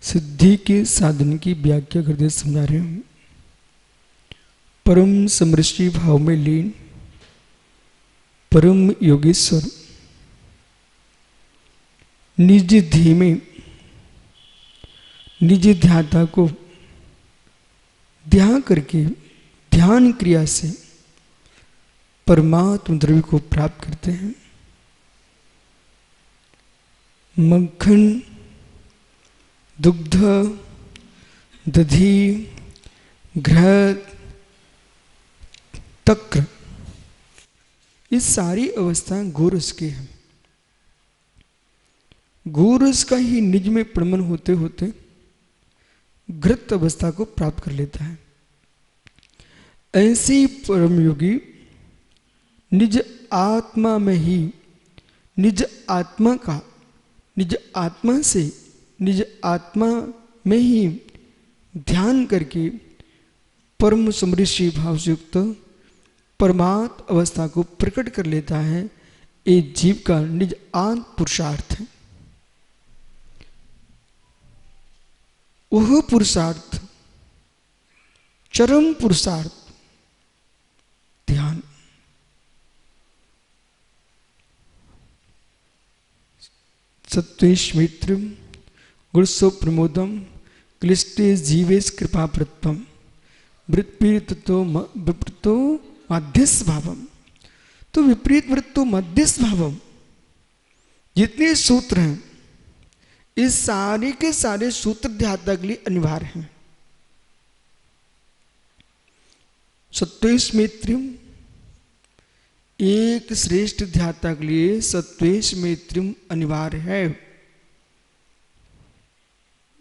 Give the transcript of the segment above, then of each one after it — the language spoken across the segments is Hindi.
सिद्धि के साधन की व्याख्या करते समझा रहे हूं। परम समृष्टि भाव में लीन परम योगेश्वर निज धी में निज ध्याता को ध्यान करके ध्यान क्रिया से परमात्म द्रव्य को प्राप्त करते हैं। मक्खन, दुग्ध, दधी, घृत, तक्र, ये सारी अवस्थाएं गोरस की हैं। गोरस का ही निज में प्रमन होते होते घृत अवस्था को प्राप्त कर लेता है। ऐसे परम योगी निज आत्मा में ही निज आत्मा का निज आत्मा से निज आत्मा में ही ध्यान करके परम समृद्धि भाव से युक्त परमात्म अवस्था को प्रकट कर लेता है। ये जीव का निज आत्म पुरुषार्थ है। वह पुरुषार्थ चरम पुरुषार्थ ध्यान। सत्वेश मित्र गुरुसो प्रमोदम क्लिष्टे जीवेश कृपा प्रत्वम विपरीतो मध्यस्थ भावम। तो विपरीत वृत्तो मध्यस्थ भावम, जितने सूत्र हैं इस सारे के सारे सूत्र ध्याता के लिए अनिवार्य हैं। सत्वेश मैत्रियम, एक श्रेष्ठ ध्याता के लिए सत्वेश मैत्रियम अनिवार्य है।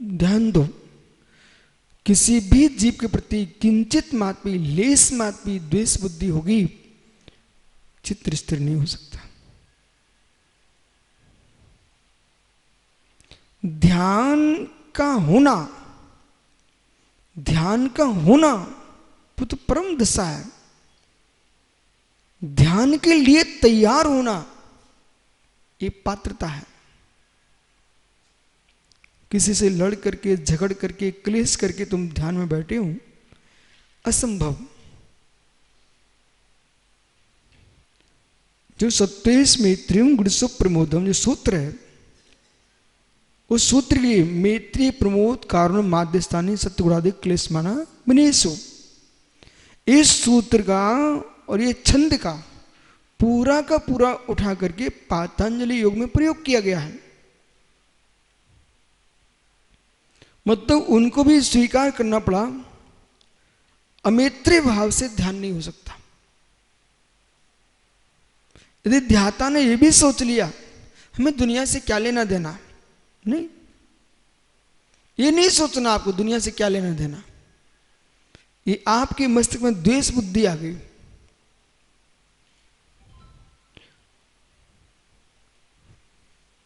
ध्यान दो, किसी भी जीव के प्रति किंचित मात्र भी लेस मात्र भी द्वेष बुद्धि होगी, चित्त स्थिर नहीं हो सकता। ध्यान का होना वो तो परम दशा है। ध्यान के लिए तैयार होना ये पात्रता है। किसी से लड़ करके झगड़ करके क्लेश करके तुम ध्यान में बैठे हो, असंभव। जो सत्वेश मैत्रियम गुरुसो प्रमोदम जो सूत्र है, उस सूत्र के लिए मैत्री प्रमोद कारण माध्यस्थानी सत्गुणादि क्लेश माना विनेशो। इस सूत्र का और ये छंद का पूरा का पूरा उठा करके पातंजलि योग में प्रयोग किया गया है। मतलब उनको भी स्वीकार करना पड़ा, अमैत्री भाव से ध्यान नहीं हो सकता। यदि ध्याता ने यह भी सोच लिया हमें दुनिया से क्या लेना देना, नहीं, ये नहीं सोचना आपको दुनिया से क्या लेना देना। ये आपके मस्तिष्क में द्वेष बुद्धि आ गई।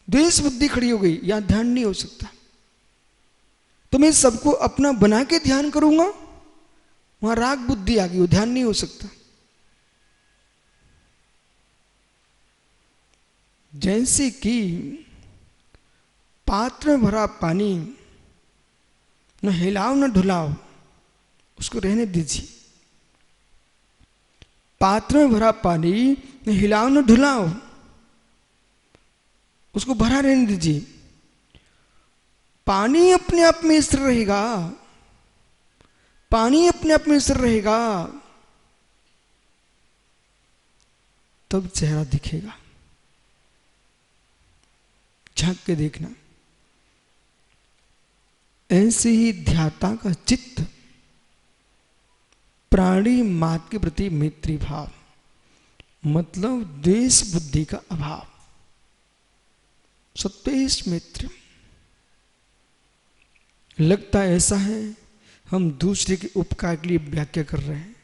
द्वेष बुद्धि खड़ी हो गई, यहां ध्यान नहीं हो सकता। तो मैं सबको अपना बना के ध्यान करूंगा, वहां राग बुद्धि आ गई, वो ध्यान नहीं हो सकता। जैसे कि पात्र में भरा पानी न हिलाओ न ढुलाओ, उसको रहने दीजिए। पात्र में भरा पानी न हिलाओ न ढुलाओ, उसको भरा रहने दीजिए। पानी अपने आप में स्थिर रहेगा, पानी अपने आप में स्थिर रहेगा, तब चेहरा दिखेगा। झांक के देखना। ऐसे ही ध्याता का चित्त प्राणी मात्र के प्रति मैत्री भाव, मतलब द्वेष बुद्धि का अभाव, सत्वेश मैत्री। लगता ऐसा है हम दूसरे के उपकार के लिए व्याख्या कर रहे हैं,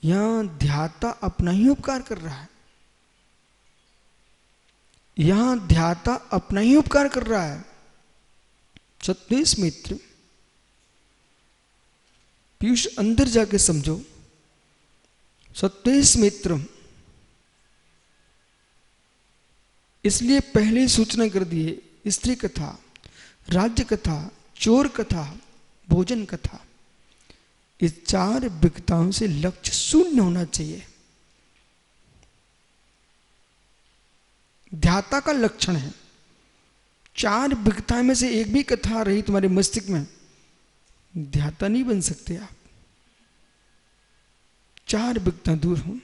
यहां ध्याता अपना ही उपकार कर रहा है। यहां ध्याता अपना ही उपकार कर रहा है। सत्वेश मित्र, पीयूष अंदर जाके समझो। सत्वेश मित्र इसलिए पहले सूचना कर दिए, स्त्री कथा, राज्य कथा, चोर कथा, भोजन कथा, इस 4 विकताओं से लक्ष्य शून्य होना चाहिए। ध्याता का लक्षण है। 4 विकताओं में से एक भी कथा रही तुम्हारे मस्तिष्क में, ध्याता नहीं बन सकते आप। 4 विकता दूर हो,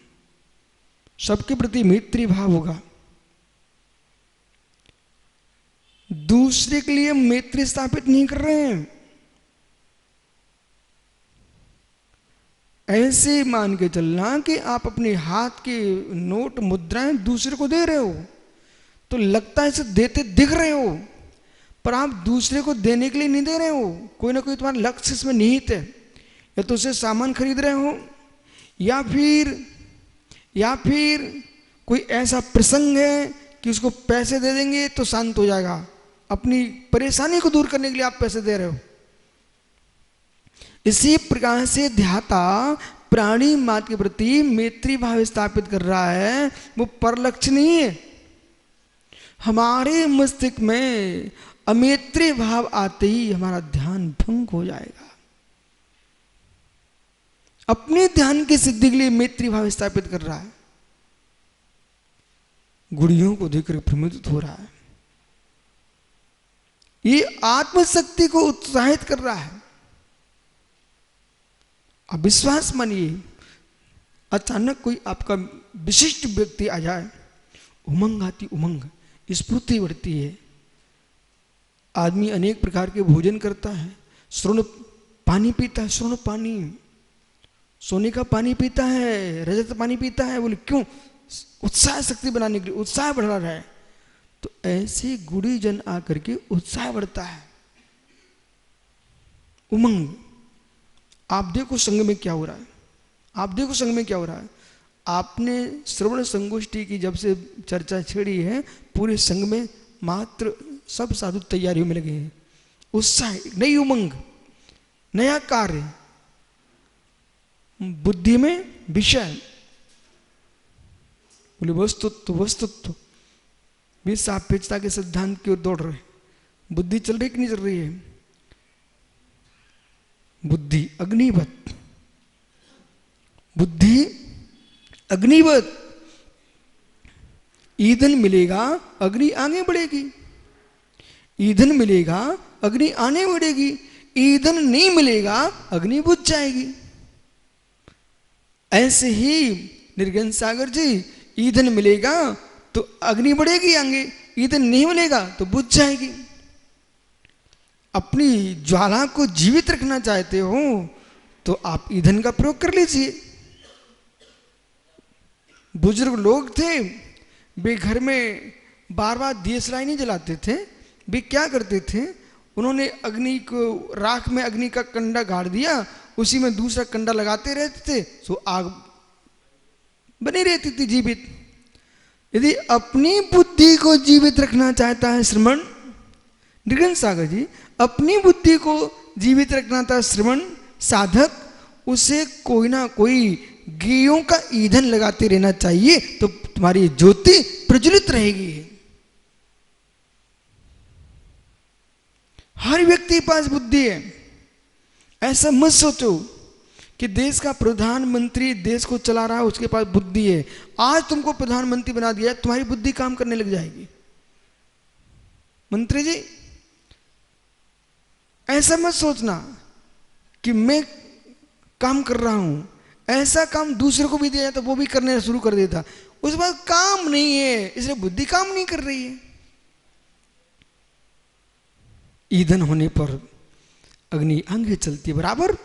सबके प्रति मैत्री भाव होगा, दूसरे के लिए मैत्री स्थापित नहीं कर रहे हैं। ऐसे मान के चलना कि आप अपने हाथ के नोट मुद्राएं दूसरे को दे रहे हो, तो लगता है इसे देते दिख रहे हो, पर आप दूसरे को देने के लिए नहीं दे रहे हो। कोई ना कोई तुम्हारा लक्ष्य इसमें निहित है। या तो उसे सामान खरीद रहे हो, या फिर कोई ऐसा प्रसंग है कि उसको पैसे दे देंगे तो शांत हो जाएगा। अपनी परेशानी को दूर करने के लिए आप पैसे दे रहे हो। इसी प्रकार से ध्याता प्राणी मात्र के प्रति मैत्री भाव स्थापित कर रहा है, वो परलक्ष्य नहीं है। हमारे मस्तिष्क में अमैत्री भाव आते ही हमारा ध्यान भंग हो जाएगा। अपने ध्यान की सिद्धि के लिए मैत्री भाव स्थापित कर रहा है, गुड़ियों को देखकर भ्रमित हो रहा है, ये आत्मशक्ति को उत्साहित कर रहा है। अब विश्वास मानिए, अचानक कोई आपका विशिष्ट व्यक्ति आ जाए, उमंग आती, उमंग, स्फूर्ति बढ़ती है। आदमी अनेक प्रकार के भोजन करता है, स्वर्ण पानी पीता है, स्वर्ण पानी, सोने का पानी पीता है, रजत पानी पीता है। बोले क्यों? उत्साह शक्ति बनाने के लिए, उत्साह बढ़ा रहा है। तो ऐसे गुड़ी जन आकर के उत्साह बढ़ता है, उमंग। आप देखो संघ में क्या हो रहा है, आप देखो संघ में क्या हो रहा है। आपने श्रवण संगोष्ठी की जब से चर्चा छेड़ी है, पूरे संघ में मात्र सब साधु तैयारियों में लगे हैं। उत्साह, नई उमंग, नया कार्य, बुद्धि में विषय, बोले वस्तुत्व, वस्तुत्व भी सापेक्षता के सिद्धांत की ओर दौड़ रहे। बुद्धि चल रही कि नहीं चल रही है? बुद्धि अग्निवत, बुद्धि अग्निवत। ईंधन मिलेगा, अग्नि आगे बढ़ेगी। ईंधन मिलेगा, अग्नि आगे बढ़ेगी। ईंधन नहीं मिलेगा, अग्नि बुझ जाएगी। ऐसे ही निर्गन सागर जी, ईंधन मिलेगा तो अग्नि बढ़ेगी आगे, ईंधन नहीं मिलेगा तो बुझ जाएगी। अपनी ज्वाला को जीवित रखना चाहते हो तो आप ईंधन का प्रयोग कर लीजिए। बुजुर्ग लोग थे, वे घर में बार बार दियसलाई नहीं जलाते थे। वे क्या करते थे, उन्होंने अग्नि को, राख में अग्नि का कंडा गाड़ दिया, उसी में दूसरा कंडा लगाते रहते थे, तो आग बनी रहती थी जीवित। यदि अपनी बुद्धि को जीवित रखना चाहता है श्रवण, निर्गन सागर जी, अपनी बुद्धि को जीवित रखना था श्रवण साधक, उसे कोई ना कोई गेयों का ईंधन लगाते रहना चाहिए, तो तुम्हारी ज्योति प्रज्वलित रहेगी। हर व्यक्ति के पास बुद्धि है। ऐसा मत सोचो कि देश का प्रधानमंत्री देश को चला रहा है, उसके पास बुद्धि है। आज तुमको प्रधानमंत्री बना दिया, तुम्हारी बुद्धि काम करने लग जाएगी। मंत्री जी, ऐसा मत सोचना कि मैं काम कर रहा हूं, ऐसा काम दूसरे को भी दिया जाए तो वो भी करने शुरू कर देता। उसके बाद काम नहीं है, इसलिए बुद्धि काम नहीं कर रही है। ईंधन होने पर अग्नि आगे चलती है, बराबर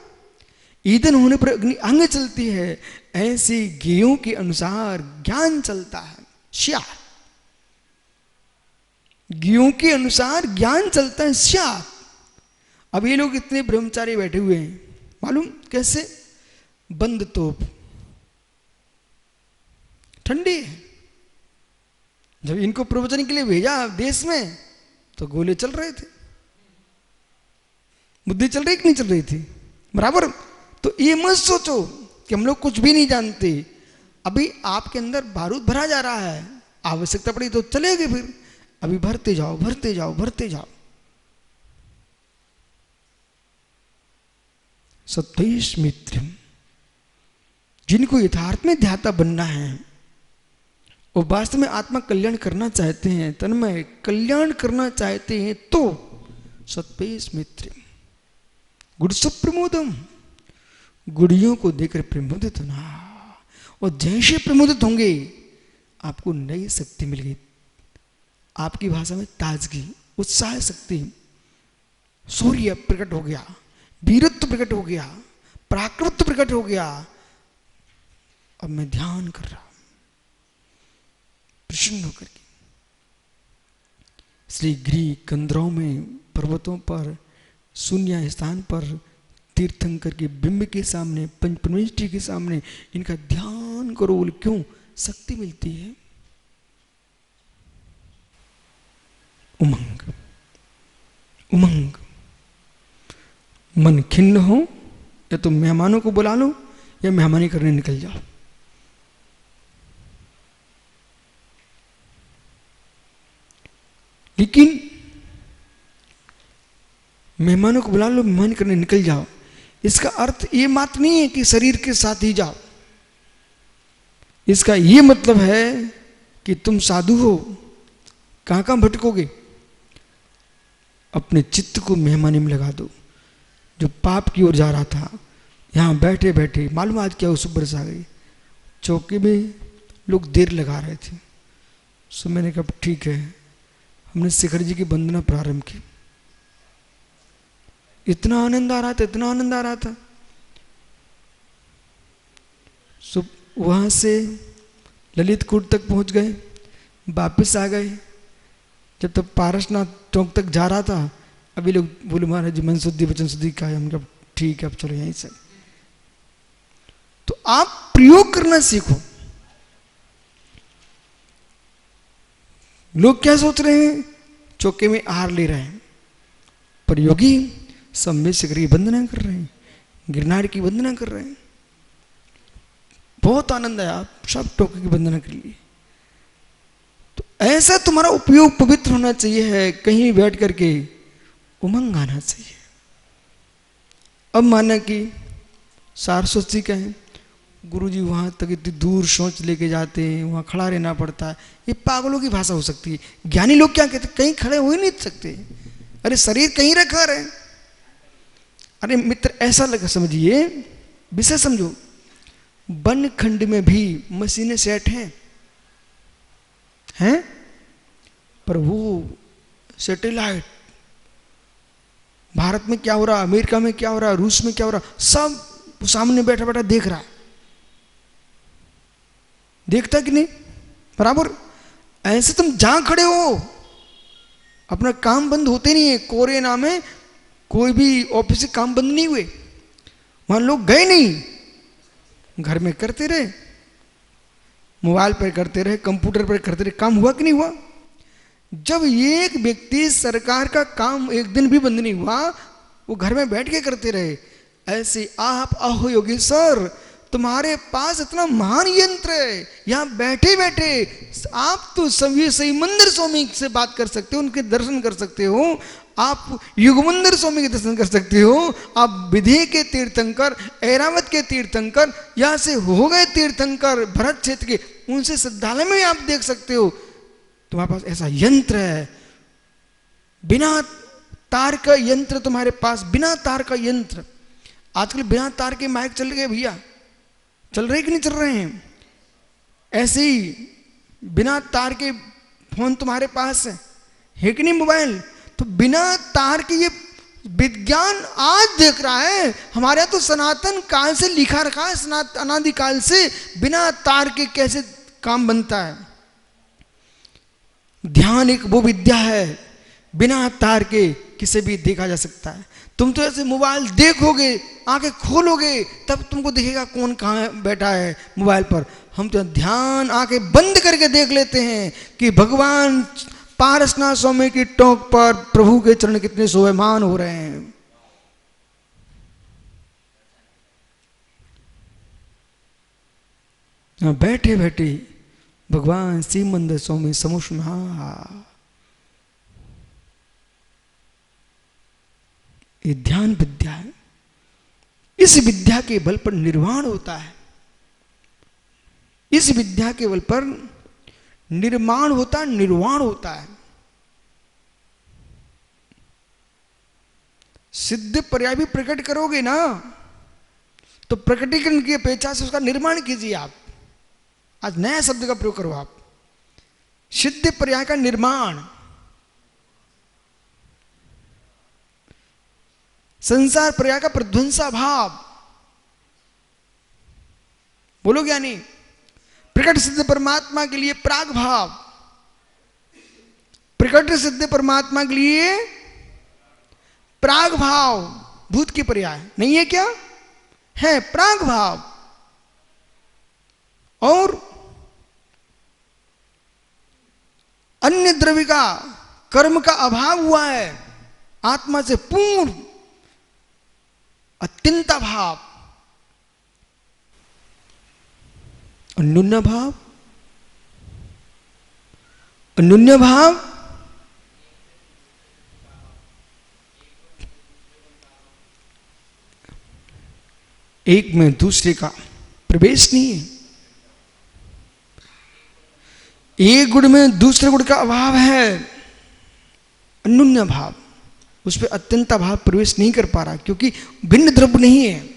ईंधन होने पर अग्नि आगे चलती है। ऐसे गेयों के अनुसार ज्ञान चलता है। श्या, गेयों के अनुसार ज्ञान चलता है। श्या, अब ये लोग इतने ब्रह्मचारी बैठे हुए हैं, मालूम कैसे? बंद तोप, ठंडी है। जब इनको प्रवचन के लिए भेजा देश में, तो गोले चल रहे थे। बुद्धि चल रही कि नहीं चल रही थी? बराबर। तो ये मत सोचो कि हम लोग कुछ भी नहीं जानते। अभी आपके अंदर बारूद भरा जा रहा है, आवश्यकता पड़ी तो चलेगी, फिर अभी भरते जाओ, भरते जाओ, भरते जाओ। सत्वेश मित्रम, जिनको यथार्थ में ध्याता बनना है और वास्तव में आत्मा कल्याण करना चाहते हैं, तन्मय कल्याण करना चाहते हैं, तो सत्वेश मित्रम गुड़सु प्रमोदम, गुड़ियों को देखकर प्रमोदित होना। और जैसे प्रमोदित होंगे आपको नई शक्ति मिल गई, आपकी भाषा में ताजगी, उत्साह शक्ति, सूर्य प्रकट हो गया, वीरत्व प्रकट हो गया, प्राकृत प्रकट हो गया। अब मैं ध्यान कर रहा हूं प्रसन्न होकर के। श्री गिरि कंदरों में, पर्वतों पर, शून्य स्थान पर तीर्थंकर के बिंब के सामने, पंच परमेष्ठी के सामने इनका ध्यान करो। बोले क्यों? शक्ति मिलती है, उमंग उमंग। मन खिन्न हो या तो मेहमानों को बुला लो या मेहमानी करने निकल जाओ। लेकिन मेहमानों को बुला लो, मेहमानी करने निकल जाओ, इसका अर्थ ये मात्र नहीं है कि शरीर के साथ ही जाओ। इसका ये मतलब है कि तुम साधु हो, कहां कहां भटकोगे? अपने चित्त को मेहमानी में लगा दो। जो पाप की ओर जा रहा था, यहां बैठे बैठे मालूम आज क्या उस बरस आ गई, चौके में लोग देर लगा रहे थे। सो मैंने कहा ठीक है, हमने शिखर जी की वंदना प्रारंभ की। इतना आनंद आ रहा था, इतना आनंद आ रहा था। सो वहां से ललित कूट तक पहुंच गए, वापस आ गए। जब तक पारसनाथ चौक तक जा रहा था, अभी लोग बोले महाराज जी मन शुद्धि वचन शुद्धि का है। हमने कहा ठीक है, अब चलो यहीं से। तो आप प्रयोग करना सीखो। लोग क्या सोच रहे हैं? चौके में आहार ले रहे हैं, पर योगी सब में शिखर की वंदना कर रहे हैं, गिरनार की वंदना कर रहे हैं। बहुत आनंद आया, आप सब टोके की वंदना कर लिए। तो ऐसा तुम्हारा उपयोग पवित्र होना चाहिए है, कहीं बैठ करके उमंग आना चाहिए। अब माना कि सारस्वत जी का है, गुरुजी वहां तक इतनी दूर सोच लेके जाते हैं, वहां खड़ा रहना पड़ता है। ये पागलों की भाषा हो सकती है। ज्ञानी लोग क्या कहते हैं? कहीं खड़े हो ही नहीं सकते। अरे शरीर कहीं रखा रहे। अरे मित्र ऐसा लगा, समझिए, विषय समझो। वन खंड में भी मशीनें सेट हैं, पर वो सैटेलाइट, भारत में क्या हो रहा, अमेरिका में क्या हो रहा, रूस में क्या हो रहा, सब सामने बैठा बैठा देख रहा है। देखता कि नहीं? बराबर। ऐसे तुम जहां खड़े हो, अपना काम बंद होते नहीं है। कोरोना में कोई भी ऑफिस से काम बंद नहीं हुए, वहां लोग गए नहीं, घर में करते रहे, मोबाइल पर करते रहे, कंप्यूटर पर करते रहे। काम हुआ कि नहीं हुआ? जब एक व्यक्ति सरकार का काम एक दिन भी बंद नहीं हुआ, वो घर में बैठ के करते रहे। ऐसे आप आहो योगेश्वर, तुम्हारे पास इतना महान यंत्र है, यहां बैठे बैठे आप तो सही मंदिर स्वामी से बात कर सकते हो, उनके दर्शन कर सकते हो, आप युगमंदिर स्वामी के दर्शन कर सकते हो, आप विधि के तीर्थंकर, ऐरावत के तीर्थंकर, यहां से हो गए तीर्थंकर भरत क्षेत्र के, उनसे श्रद्धालय में आप देख सकते हो। तुम्हारे पास ऐसा यंत्र है, बिना तार का यंत्र तुम्हारे पास, बिना तार का यंत्र। आजकल बिना तार के माइक चल गए भैया, चल रहे कि नहीं चल रहे हैं? ऐसे ही बिना तार के फोन तुम्हारे पास है कि नहीं, मोबाइल? तो बिना तार के ये विज्ञान आज देख रहा है। हमारे यहाँ तो सनातन काल से लिखा रखा है, अनादि काल से बिना तार के कैसे काम बनता है। ध्यान एक वो विद्या है, बिना तार के किसे भी देखा जा सकता है। तुम तो ऐसे मोबाइल देखोगे, आंखें खोलोगे, तब तुमको दिखेगा कौन कहाँ बैठा है मोबाइल पर। हम तो ध्यान आंखें बंद करके देख लेते हैं कि भगवान पारसनाथ स्वामी की टोक पर प्रभु के चरण कितने शोभायमान हो रहे हैं। बैठे बैठे भगवान शिव मंदिर स्वामी समुष में, हाँ, ये ध्यान विद्या है। इस विद्या के बल पर निर्वाण होता है, इस विद्या के बल पर निर्माण होता है, निर्वाण होता है। सिद्ध पर्याय भी प्रकट करोगे ना, तो प्रकटीकरण की अपेक्षा से उसका निर्माण कीजिए आप। आज नया शब्द का प्रयोग करो आप, सिद्ध पर्याय का निर्माण। संसार पर्याय का प्रध्वंसा भाव। बोलो ज्ञानी, प्रकट सिद्ध परमात्मा के लिए प्राग भाव, प्रकट सिद्ध परमात्मा के लिए प्राग भाव। भूत की पर्याय नहीं है क्या? है प्राग भाव। और अन्य द्रव्य का, कर्म का अभाव हुआ है, आत्मा से पूर्ण अत्यंत भाव। अन्योन्य भाव, अन्योन्य भाव एक में दूसरे का प्रवेश नहीं है, एक गुण में दूसरे गुण का अभाव है। अन्योन्य भाव, उस पर अत्यंत भाव प्रवेश नहीं कर पा रहा, क्योंकि भिन्न द्रव्य नहीं है।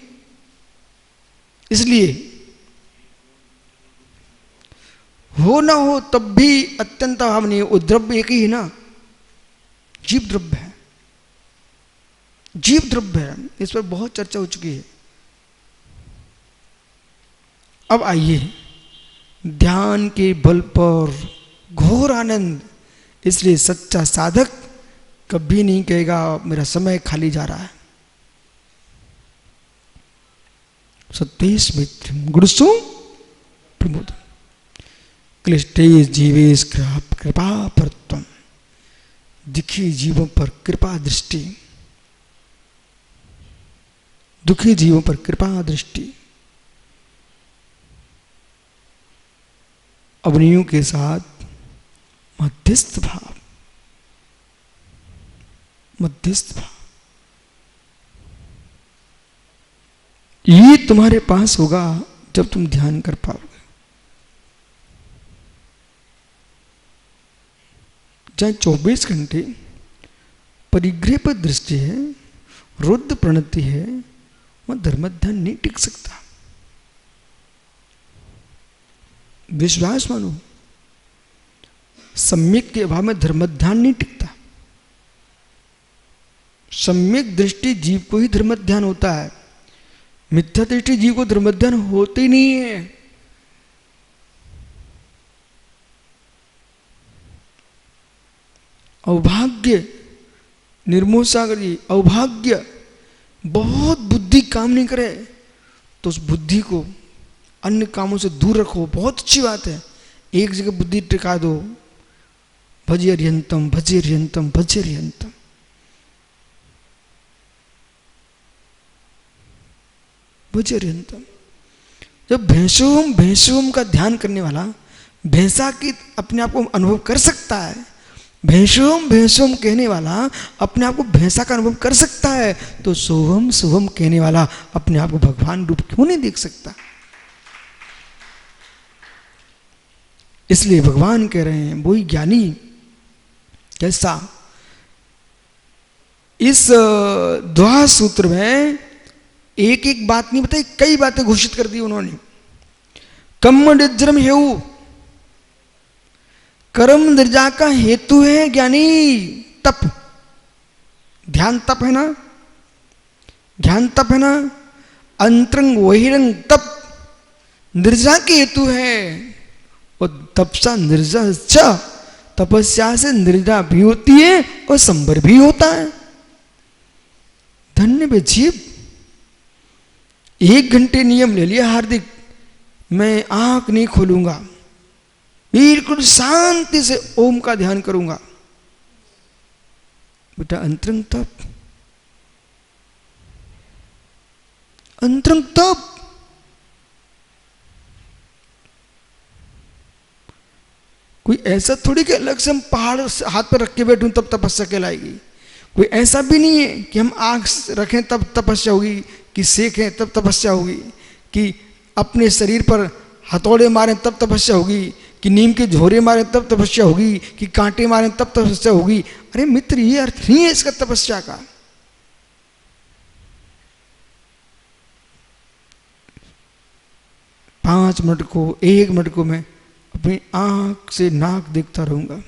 इसलिए हो ना हो तब भी अत्यंत भाव नहीं है। वो द्रव्य एक ही है ना, जीव द्रव्य है, जीव द्रव्य है। इस पर बहुत चर्चा हो चुकी है। अब आइए, ध्यान के बल पर घोर आनंद। इसलिए सच्चा साधक कभी नहीं कहेगा मेरा समय खाली जा रहा है। सत्येश मित्र गुरुसु प्रमोद क्लिष्टेश जीवेश कृपा परत्वम। दुखी जीवों पर कृपा दृष्टि, दुखी जीवों पर कृपा दृष्टि। अवनियों के साथ मध्यस्थ भाव, मध्यस्थ भाव। ये तुम्हारे पास होगा जब तुम ध्यान कर पाओगे। जहां 24 घंटे परिग्रह पर दृष्टि है, रुद्र प्रणति है, वहां धर्म ध्यान नहीं टिक सकता। विश्वास मानो, सम्यक के अभाव में धर्म ध्यान नहीं टिकता। सम्यक दृष्टि जीव को ही धर्म ध्यान होता है, मिथ्या दृष्टि जीव को धर्म ध्यान होते ही नहीं है। अभाग्य, निर्मोह सागर जी, अभाग्य बहुत बुद्धि काम नहीं करे तो उस बुद्धि को अन्य कामों से दूर रखो, बहुत अच्छी बात है। एक जगह बुद्धि टिका दो, भजे अर्यंतम भजे अर्यंतम भजे अर्यंतम। भजे अर्यंतम। जब भैंसोम भैंसोम का ध्यान करने वाला भैंसा की अपने आप को अनुभव कर सकता है, भैंसोम भैंसोम कहने वाला अपने आप को भैंसा का अनुभव कर सकता है, तो सोहम सोहम कहने वाला अपने आप को भगवान रूप क्यों नहीं देख सकता? इसलिए भगवान कह रहे हैं वही ज्ञानी कैसा। इस द्वा सूत्र में एक एक बात नहीं बताई, कई बातें घोषित कर दी उन्होंने। कर्म निर्जरम हेउ, कर्म निर्जा का हेतु है ज्ञानी तप। ध्यान तप है ना, ध्यान तप है ना। अंतरंग बहिरंग तप निर्जा के हेतु है। और तपसा निर्जा, तपस्या से निर्जा भी होती है और संबर भी होता है। धन्य बे जीव, 1 घंटे नियम ले लिया हार्दिक, मैं आंख नहीं खोलूंगा, बिल्कुल शांति से ओम का ध्यान करूंगा। बेटा अंतरंग तप, अंतरंग तप। कोई ऐसा थोड़ी कि अलग से हम पहाड़ हाथ पर रख के बैठूं तब तपस्या कहलाएगी। कोई ऐसा भी नहीं है कि हम आंख रखें तब तपस्या होगी, कि सेकें तब तपस्या होगी, कि अपने शरीर पर हथौड़े मारें तब तपस्या होगी, कि नीम के झोरे मारें तब तपस्या होगी, कि कांटे मारें तब तपस्या होगी। अरे मित्र, ये अर्थ नहीं है इसका तपस्या का। पांच मिनट को, 1 मिनट को मैं अपनी आंख से नाक देखता रहूंगा,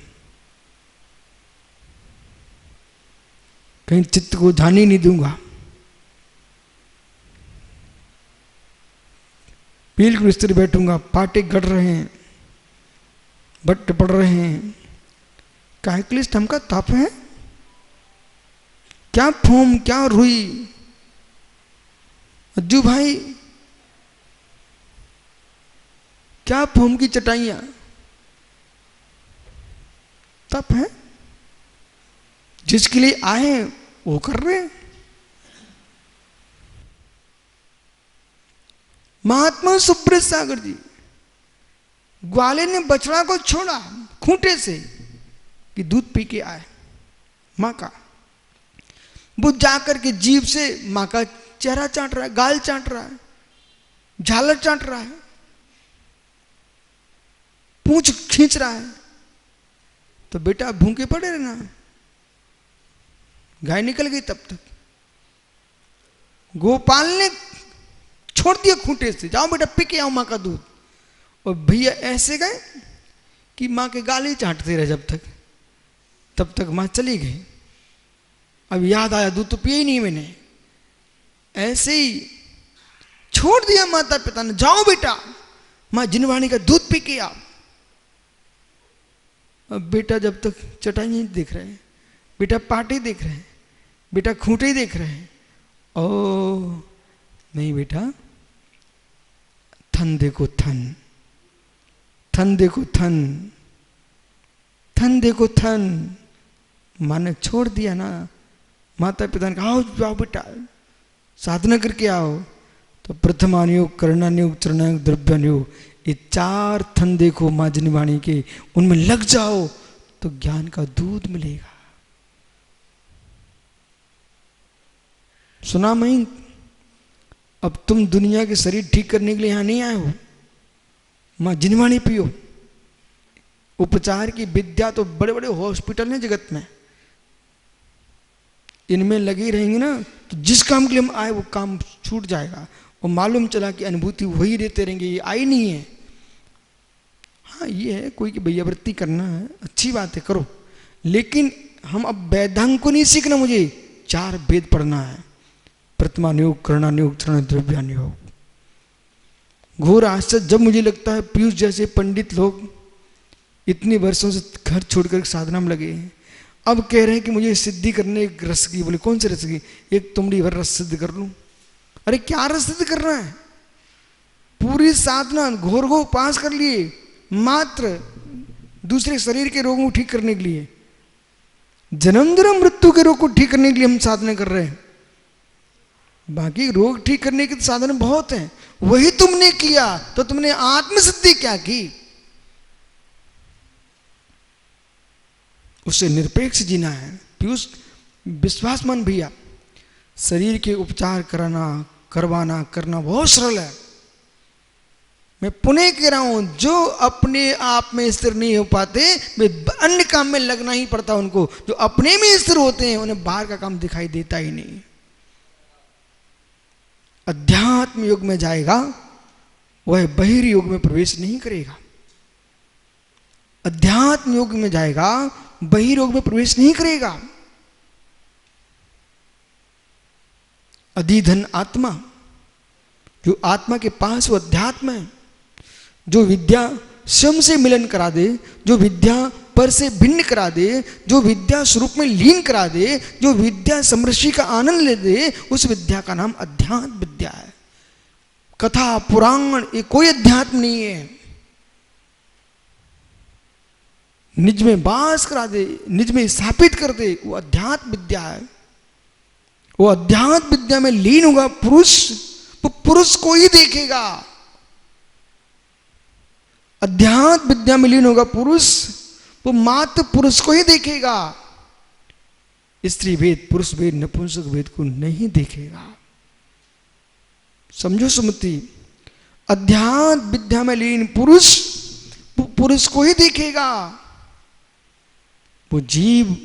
कहीं चित्त को जाने नहीं दूंगा। बिल्कुल बिस्तर बैठूंगा, पाटे गड़ रहे हैं, बट्ट पड़ रहे हैं, काहे के लिए स्तंभ का ताप है, क्या फोम, क्या रुई। अज्जू भाई, क्या फोम की चटाइयां, तप है। जिसके लिए आए वो कर रहे हैं। महात्मा सुब्रत सागर जी, ग्वाले ने बछड़ा को छोड़ा खूंटे से कि दूध पी के आए मां का। वो जाकर के जीभ से मां का चेहरा चाट रहा है, गाल चाट रहा है, झालर चाट रहा है, पूंछ खींच रहा है। तो बेटा भूखे पड़े रहना। गाय निकल गई तब तक। गोपाल ने छोड़ दिया खूंटे से, जाओ बेटा पी के आओ मां का दूध। और भैया ऐसे गए कि मां के गाल ही चाटते रहे जब तक, तब तक मां चली गई। अब याद आया दूध तो पिया ही नहीं मैंने। ऐसे ही छोड़ दिया माता पिता ने, जाओ बेटा मां जिनवाणी का दूध पी के आओ। अब बेटा जब तक चटाई देख रहे हैं, बेटा पाटे देख रहे हैं, बेटा खूंटे देख रहे हैं। ओ नहीं बेटा, थन देखो थन, थन देखो थन, थन देखो थन। मां ने छोड़ दिया ना। माता पिता ने कहा आओ जाओ बेटा साधना करके आओ। तो प्रथमानुयोग, करणानुयोग, चरणानुयोग, द्रव्यानुयोग, ये 4 थन देखो मां जिनवाणी के, उनमें लग जाओ तो ज्ञान का दूध मिलेगा। सुना मैं, अब तुम दुनिया के शरीर ठीक करने के लिए यहां नहीं आए हो। मां जिनवाणी पियो। उपचार की विद्या तो बड़े बड़े हॉस्पिटल हैं जगत में, इनमें लगे रहेंगे ना तो जिस काम के लिए हम आए वो काम छूट जाएगा। और मालूम चला कि अनुभूति वही देते रहेंगे, ये आई नहीं है। हाँ ये है कोई की भैयावृत्ति करना है, अच्छी बात है करो, लेकिन हम अब वेदांग को नहीं सीखना, मुझे 4 वेद पढ़ना है। प्रथमानुयोग, करणानुयोग, चरण, द्रव्यानुयोग। घोर आश्चर्य जब मुझे लगता है पीयूष जैसे पंडित लोग इतने वर्षों से घर छोड़कर साधना में लगे हैं, अब कह रहे हैं कि मुझे सिद्धि करने एक रस की। बोले कौन से रस की? एक तुमड़ी भर रस सिद्ध कर लूं। अरे क्या रस सिद्ध करना है? पूरी साधना घोर घोर पास कर लिए, मात्र दूसरे शरीर के रोगों को ठीक करने के लिए, जन्म जन्म मृत्यु के रोग को ठीक करने के लिए हम साधना कर रहे हैं। बाकी रोग ठीक करने के साधन बहुत हैं, वही तुमने किया तो तुमने आत्मसिद्धि क्या की? उससे निरपेक्ष जीना है। पीयूष विश्वासमान भैया, शरीर के उपचार कराना, करवाना, करना बहुत सरल है। मैं पुनः कह रहा हूं, जो अपने आप में स्थिर नहीं हो पाते वे अन्य काम में लगना ही पड़ता उनको। जो अपने में स्थिर होते हैं उन्हें बाहर का काम दिखाई देता ही नहीं। अध्यात्म योग में जाएगा वह बहिर् योग में प्रवेश नहीं करेगा। अध्यात्म योग में जाएगा बहिर्योग में प्रवेश नहीं करेगा। अधिधन आत्मा, जो आत्मा के पास वो अध्यात्म है, जो विद्या स्वयं से मिलन करा दे, जो विद्या पर से भिन्न करा दे, जो विद्या स्वरूप में लीन करा दे, जो विद्या समृद्धि का आनंद ले दे, उस विद्या का नाम अध्यात्म विद्या है। कथा पुराण ये कोई अध्यात्म नहीं है। निज में वास करा दे, निज में स्थापित कर दे, वो अध्यात्म विद्या है। वो अध्यात्म विद्या में लीन होगा पुरुष, वो पुरुष को ही देखेगा। अध्यात्म विद्या में लीन होगा पुरुष, वो मात्र पुरुष को ही देखेगा। स्त्री भेद, पुरुष भेद, नपुंसक भेद को नहीं देखेगा। समझो सुमति, अध्यात्म विद्या में लीन पुरुष पुरुष को ही देखेगा। वो जीव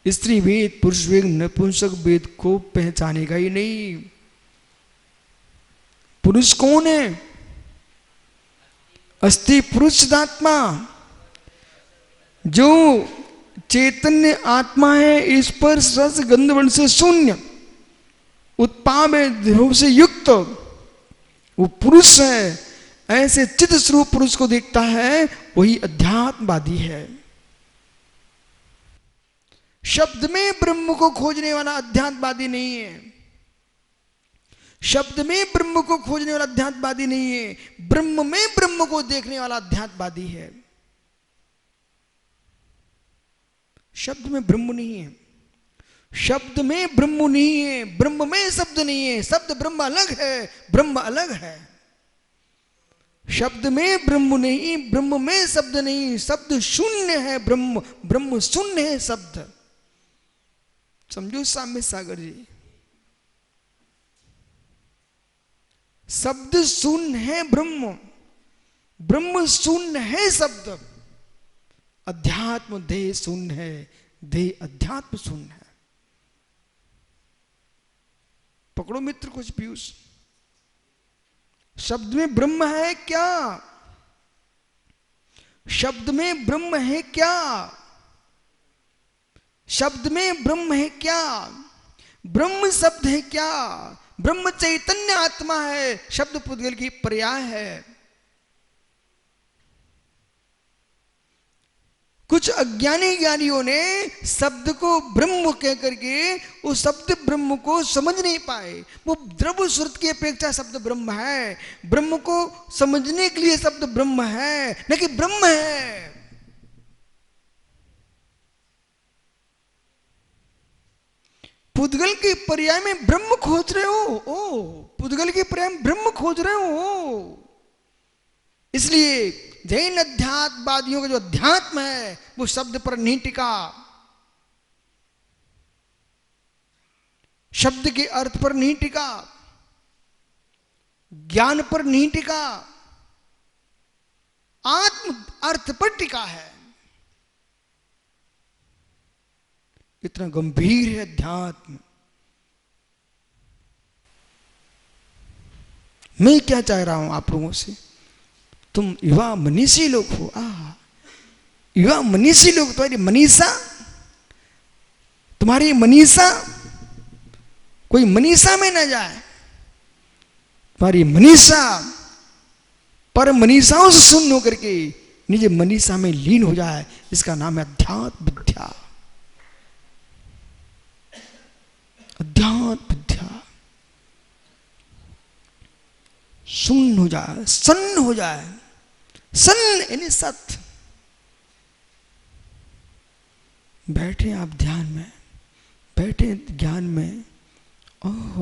स्त्री वेद पुरुष वेद नपुंसक वेद को पहचानेगा ही नहीं। पुरुष कौन है? अस्ति पुरुष आत्मा, जो चैतन्य आत्मा है, स्पर्श रस गंध वर्ण से शून्य, उत्पाद ध्रुव से युक्त, वो पुरुष है। ऐसे चित स्वरूप पुरुष को देखता है, वही अध्यात्मवादी है। शब्द में ब्रह्म को खोजने वाला अध्यात्मवादी नहीं है। शब्द में ब्रह्म को खोजने वाला अध्यात्मवादी नहीं है, ब्रह्म में ब्रह्म को देखने वाला अध्यात्मवादी है। शब्द में ब्रह्म नहीं है, शब्द में ब्रह्म नहीं है, ब्रह्म में शब्द नहीं है। शब्द ब्रह्म अलग है, ब्रह्म अलग है। शब्द में ब्रह्म नहीं, ब्रह्म में शब्द नहीं। शब्द शून्य है, ब्रह्म ब्रह्म शून्य है शब्द। समझो साम्य सागर जी, शब्द शून्य है, ब्रह्म ब्रह्म शून्य है शब्द। अध्यात्म देह शून्य है, देह अध्यात्म शून्य है। पकड़ो मित्र कुछ पीयूष। शब्द में ब्रह्म है क्या? शब्द में ब्रह्म है क्या? शब्द में ब्रह्म है क्या? ब्रह्म शब्द है क्या? ब्रह्म चैतन्य आत्मा है, शब्द पुद्गल की पर्याय है। कुछ अज्ञानी ज्ञानियों ने शब्द को ब्रह्म कह करके उस शब्द ब्रह्म को समझ नहीं पाए। वो द्रव्य श्रुत की अपेक्षा शब्द ब्रह्म है, ब्रह्म को समझने के लिए शब्द ब्रह्म है, न कि ब्रह्म है। पुद्गल के पर्याय में ब्रह्म खोज रहे हो, ओ पुद्गल के पर्याय में ब्रह्म खोज रहे हो। इसलिए जैन अध्यात्मवादियों का जो अध्यात्म है वो शब्द पर नहीं टिका, शब्द के अर्थ पर नहीं टिका, ज्ञान पर नहीं टिका, आत्म अर्थ पर टिका है। इतना गंभीर है अध्यात्म। मैं क्या चाह रहा हूं आप लोगों से, तुम युवा मनीषी लोग हो। युवा मनीषी लोग, तुम्हारी मनीषा, तुम्हारी मनीषा कोई मनीषा में ना जाए। तुम्हारी मनीषा पर मनीषाओं से शून्य होकर के निज मनीषा में लीन हो जाए। इसका नाम है अध्यात्म विद्या। अध्यात्म विद्या शून्य हो जाए, सन्न हो जाए। सन्न यानी सत्य। बैठे आप ध्यान में, बैठे ज्ञान में, ओह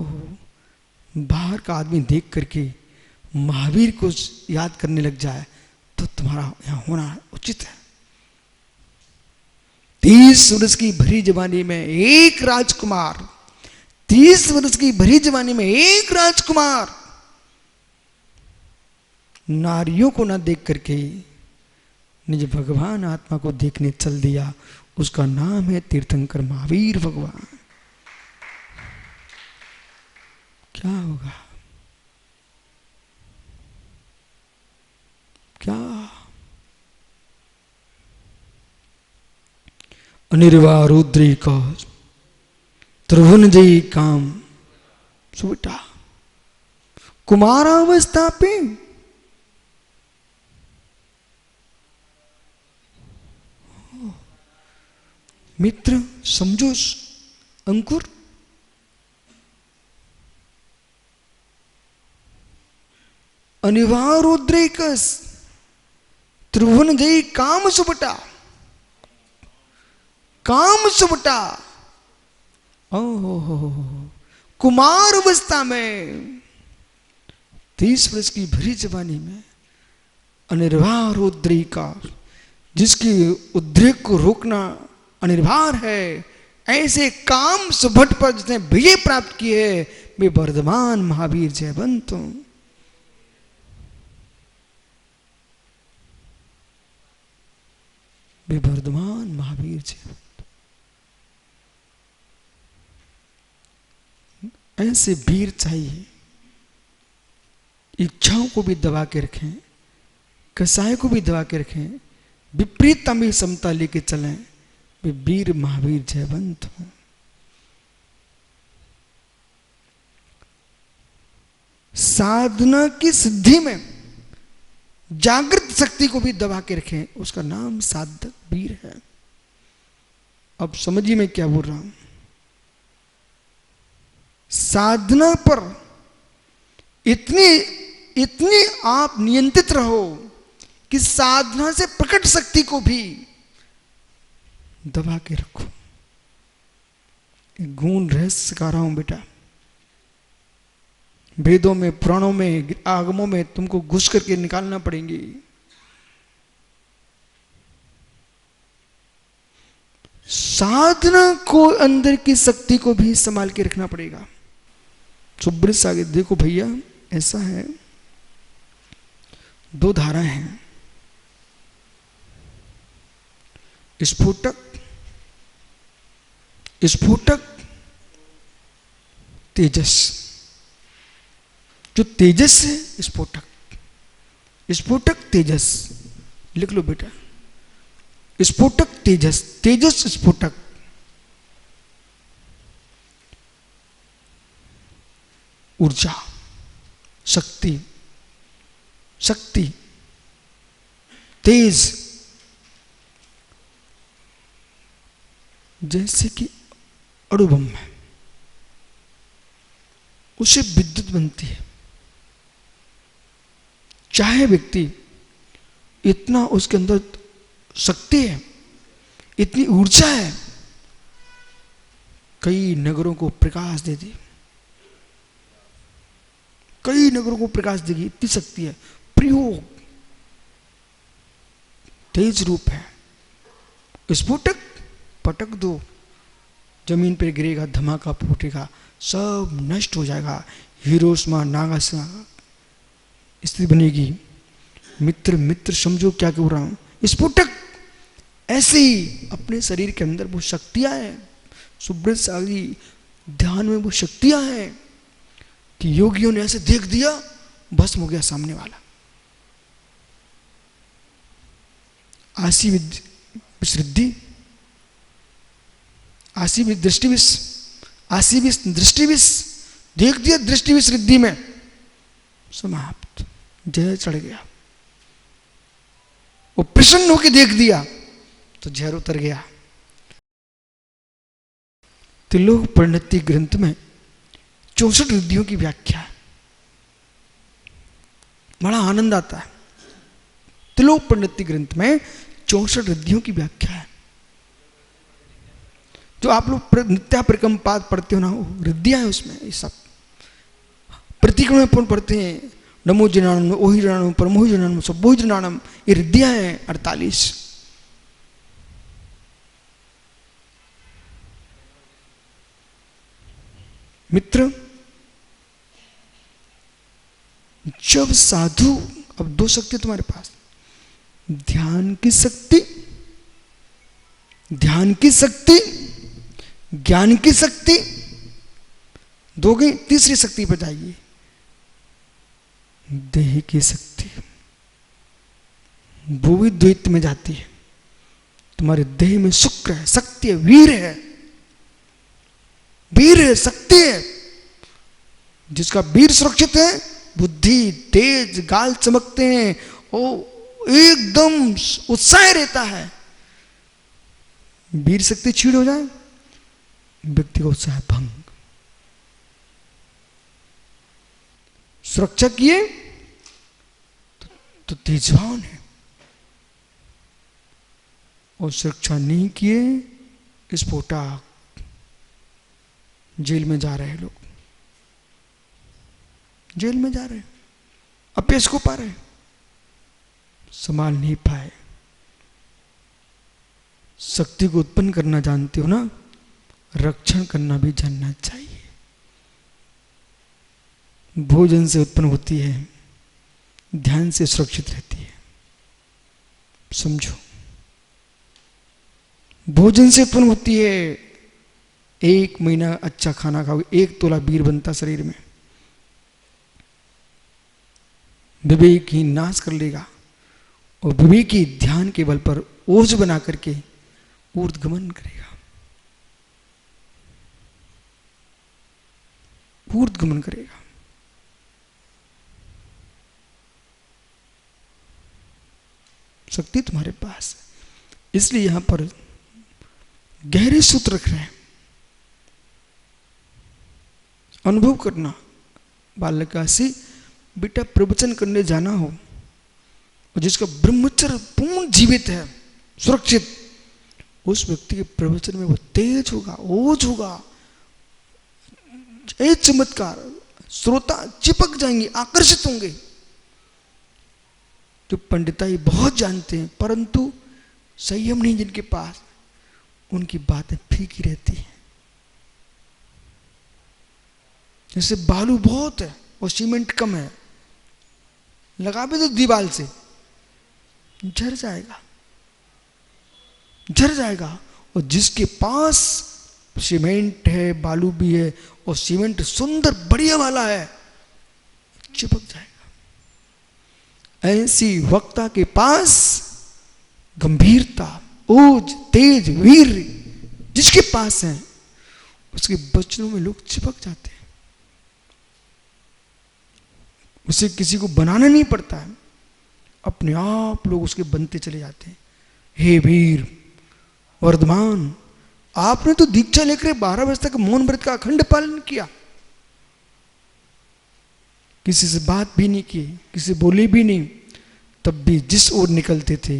बाहर का आदमी देख करके महावीर को याद करने लग जाए तो तुम्हारा यहां होना उचित है। 30 वर्ष की भरी जवानी में एक राजकुमार, 30 वर्ष की भरी जवानी में एक राजकुमार नारियों को ना देख करके निज भगवान आत्मा को देखने चल दिया। उसका नाम है तीर्थंकर महावीर भगवान। क्या होगा? क्या? अनिर्वाण रुद्री का त्रिभुवन जयी काम सुबटा कुमारावस्था पे मित्र समझो अंकुर। अनिवार्य रुद्रेकस त्रिभुवन जयी काम सुबटा, काम सुबटा। ओहो कुमार अवस्था में 30 वर्ष की भरी जवानी में अनिर्वाण रुद्री का, जिसकी उद्रेक को रोकना अनिर्वाण है, ऐसे काम सुभट पर जिसने विजय प्राप्त की है, वे वर्धमान महावीर जयवंत। वे वर्धमान महावीर जयवंत। ऐसे वीर चाहिए। इच्छाओं को भी दबा के रखें, कसाय को भी दबा के रखें, विपरीतता में समता लेके चलें। वे वीर महावीर जयवंत हों। साधना की सिद्धि में जागृत शक्ति को भी दबा के रखें, उसका नाम साधक वीर है। अब समझिए मैं क्या बोल रहा हूं। साधना पर इतनी आप नियंत्रित रहो कि साधना से प्रकट शक्ति को भी दबा के रखो। गुण रहस्य सिखा रहा हूं बेटा। वेदों में, पुराणों में, आगमों में तुमको घुस करके निकालना पड़ेंगे। साधना को, अंदर की शक्ति को भी संभाल के रखना पड़ेगा। सुब्रत से आगे देखो भैया, ऐसा है, दो धाराएं हैं, स्फोटक स्फोटक तेजस। जो तेजस है स्फोटक, स्फोटक तेजस, लिख लो बेटा। स्फोटक तेजस, तेजस स्फोटक। ऊर्जा, शक्ति, शक्ति, तेज। जैसे कि अणुबम है, उससे विद्युत बनती है। चाहे व्यक्ति इतना उसके अंदर शक्ति है, इतनी ऊर्जा है, कई नगरों को प्रकाश दे दी, कई नगरों को प्रकाश देगी, इतनी शक्ति है। प्रयोग तेज रूप है। स्फोटक, पटक दो, जमीन पर गिरेगा, धमाका फूटेगा, सब नष्ट हो जाएगा। हिरोशिमा नागासाकी स्थिति बनेगी। मित्र मित्र समझो क्या कह रहा हूं। स्फोटक ऐसे ही अपने शरीर के अंदर वो शक्तियां हैं। सुब्रत सागी ध्यान में वो शक्तियां हैं कि योगियों ने ऐसे देख दिया, भस्म हो गया सामने वाला। आसी विश्रिद्धि, आसी दृष्टिविश, आसी दृष्टिविश, देख दिया दृष्टिविश रिद्धि में, समाप्त, जहर चढ़ गया। वो प्रसन्न होकर देख दिया तो जहर उतर गया। त्रिलोक परिणति ग्रंथ में 64 रिद्धियों की व्याख्या है, बड़ा आनंद आता है। त्रिलोक परिणति ग्रंथ में 64 रिद्धियों की व्याख्या है। जो आप लोग नित्या परिक्रम पाद पढ़ते हो ना, वो रिद्धियां है उसमें। ये सब प्रतिक्रमण पढ़ते हैं, नमो जनानम, ओहि जनानम, परमोहि जनानम, सबोहि जनानम, ये रिद्धियां हैं 48। मित्र, जब साधु, अब दो शक्ति तुम्हारे पास, ध्यान की शक्ति, ध्यान की शक्ति, ज्ञान की शक्ति, दो गई, तीसरी शक्ति पर जाइए, देह की शक्ति। वो भी द्वैत में जाती है। तुम्हारे देह में शुक्र है, शक्ति है, वीर है, वीर है, शक्ति है। जिसका वीर सुरक्षित है, बुद्धि तेज, गाल चमकते हैं, ओ एकदम उत्साह रहता है। वीर शक्ति छीड़ हो जाए, व्यक्ति का उत्साह भंग। सुरक्षा किए तो तेजवान है, और सुरक्षा नहीं किए स्फोटक। जेल में जा रहे हैं लोग, जेल में जा रहे हैं, अपयश को पा रहे हैं, संभाल नहीं पाए। शक्ति को उत्पन्न करना जानते हो ना, रक्षण करना भी जानना चाहिए। भोजन से उत्पन्न होती है, ध्यान से सुरक्षित रहती है। समझो, भोजन से उत्पन्न होती है। 1 महीना अच्छा खाना खाओगे, 1 तोला वीर बनता शरीर में। विवेक ही नाश कर लेगा, और विवेक ही ध्यान के बल पर ओज बना करके ऊर्ध्वगमन करेगा, ऊर्ध्वगमन करेगा। शक्ति तुम्हारे पास है। इसलिए यहां पर गहरे सूत्र रख रहे हैं। अनुभव करना, बालकासी बेटा प्रवचन करने जाना हो, और जिसका ब्रह्मचर्य पूर्ण जीवित है, सुरक्षित, उस व्यक्ति के प्रवचन में वो तेज होगा, ओज होगा, एक चमत्कार, श्रोता चिपक जाएंगे, आकर्षित होंगे। जो पंडिताई बहुत जानते हैं परंतु संयम नहीं जिनके पास, उनकी बातें फीकी रहती हैं। जैसे बालू बहुत है और सीमेंट कम है, लगा भी तो दीवार से झड़ जाएगा, झड़ जाएगा। और जिसके पास सीमेंट है, बालू भी है, और सीमेंट सुंदर बढ़िया वाला है, चिपक जाएगा। ऐसी वक्ता के पास गंभीरता, ओज, तेज, वीर जिसके पास है, उसके वचनों में लोग चिपक जाते हैं। उसे किसी को बनाना नहीं पड़ता है, अपने आप लोग उसके बनते चले जाते हैं। हे वीर वर्धमान, आपने तो दीक्षा लेकर 12 बजे तक मौन व्रत का अखंड पालन किया, किसी से बात भी नहीं की, किसी से बोले भी नहीं, तब भी जिस ओर निकलते थे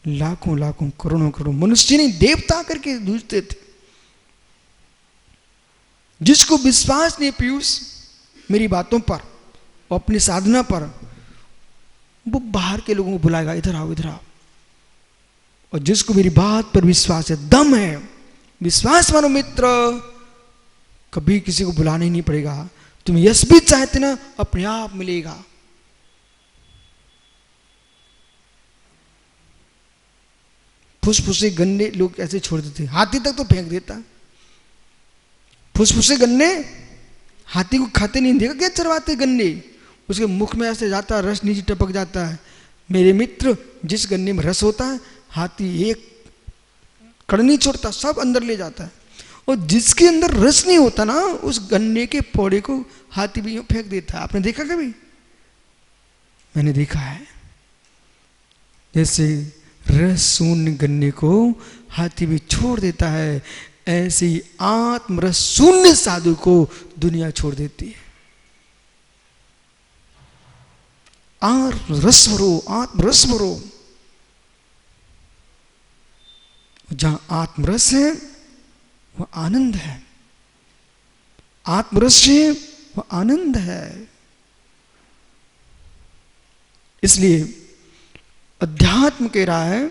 लाखों लाखों करोड़ों करोड़ों मनुष्य नहीं देवता करके जूझते थे। जिसको विश्वास नहीं पीयूष मेरी बातों पर और अपनी साधना पर, वो बाहर के लोगों को बुलाएगा, इधर आओ इधर आओ। और जिसको मेरी बात पर विश्वास है, दम है, विश्वास मानो मित्र, कभी किसी को बुलाना ही नहीं पड़ेगा। तुम यश भी चाहते ना, अपने आप मिलेगा। फुसफुसे गन्ने लोग ऐसे छोड़ देते, हाथी तक तो फेंक देता। फुसफुसे गन्ने हाथी को खाते नहीं, देखा क्या चरवाते गन्ने, उसके मुख में ऐसे जाता है, रस नीचे टपक जाता है। मेरे मित्र, जिस गन्ने में रस होता है, हाथी एक कड़ नहीं छोड़ता, सब अंदर ले जाता है। और जिसके अंदर रस नहीं होता ना, उस गन्ने के पौड़े को हाथी भी यूं फेंक देता है। आपने देखा कभी? मैंने देखा है। जैसे रस शून्य गन्ने को हाथी भी छोड़ देता है, ऐसे ही आत्मरस शून्य साधु को दुनिया छोड़ देती है। रस भरो, आत्मरस भरो। जहां आत्मरस है वह आनंद है, आत्मरस है वह आनंद है। इसलिए अध्यात्म कह रहा है,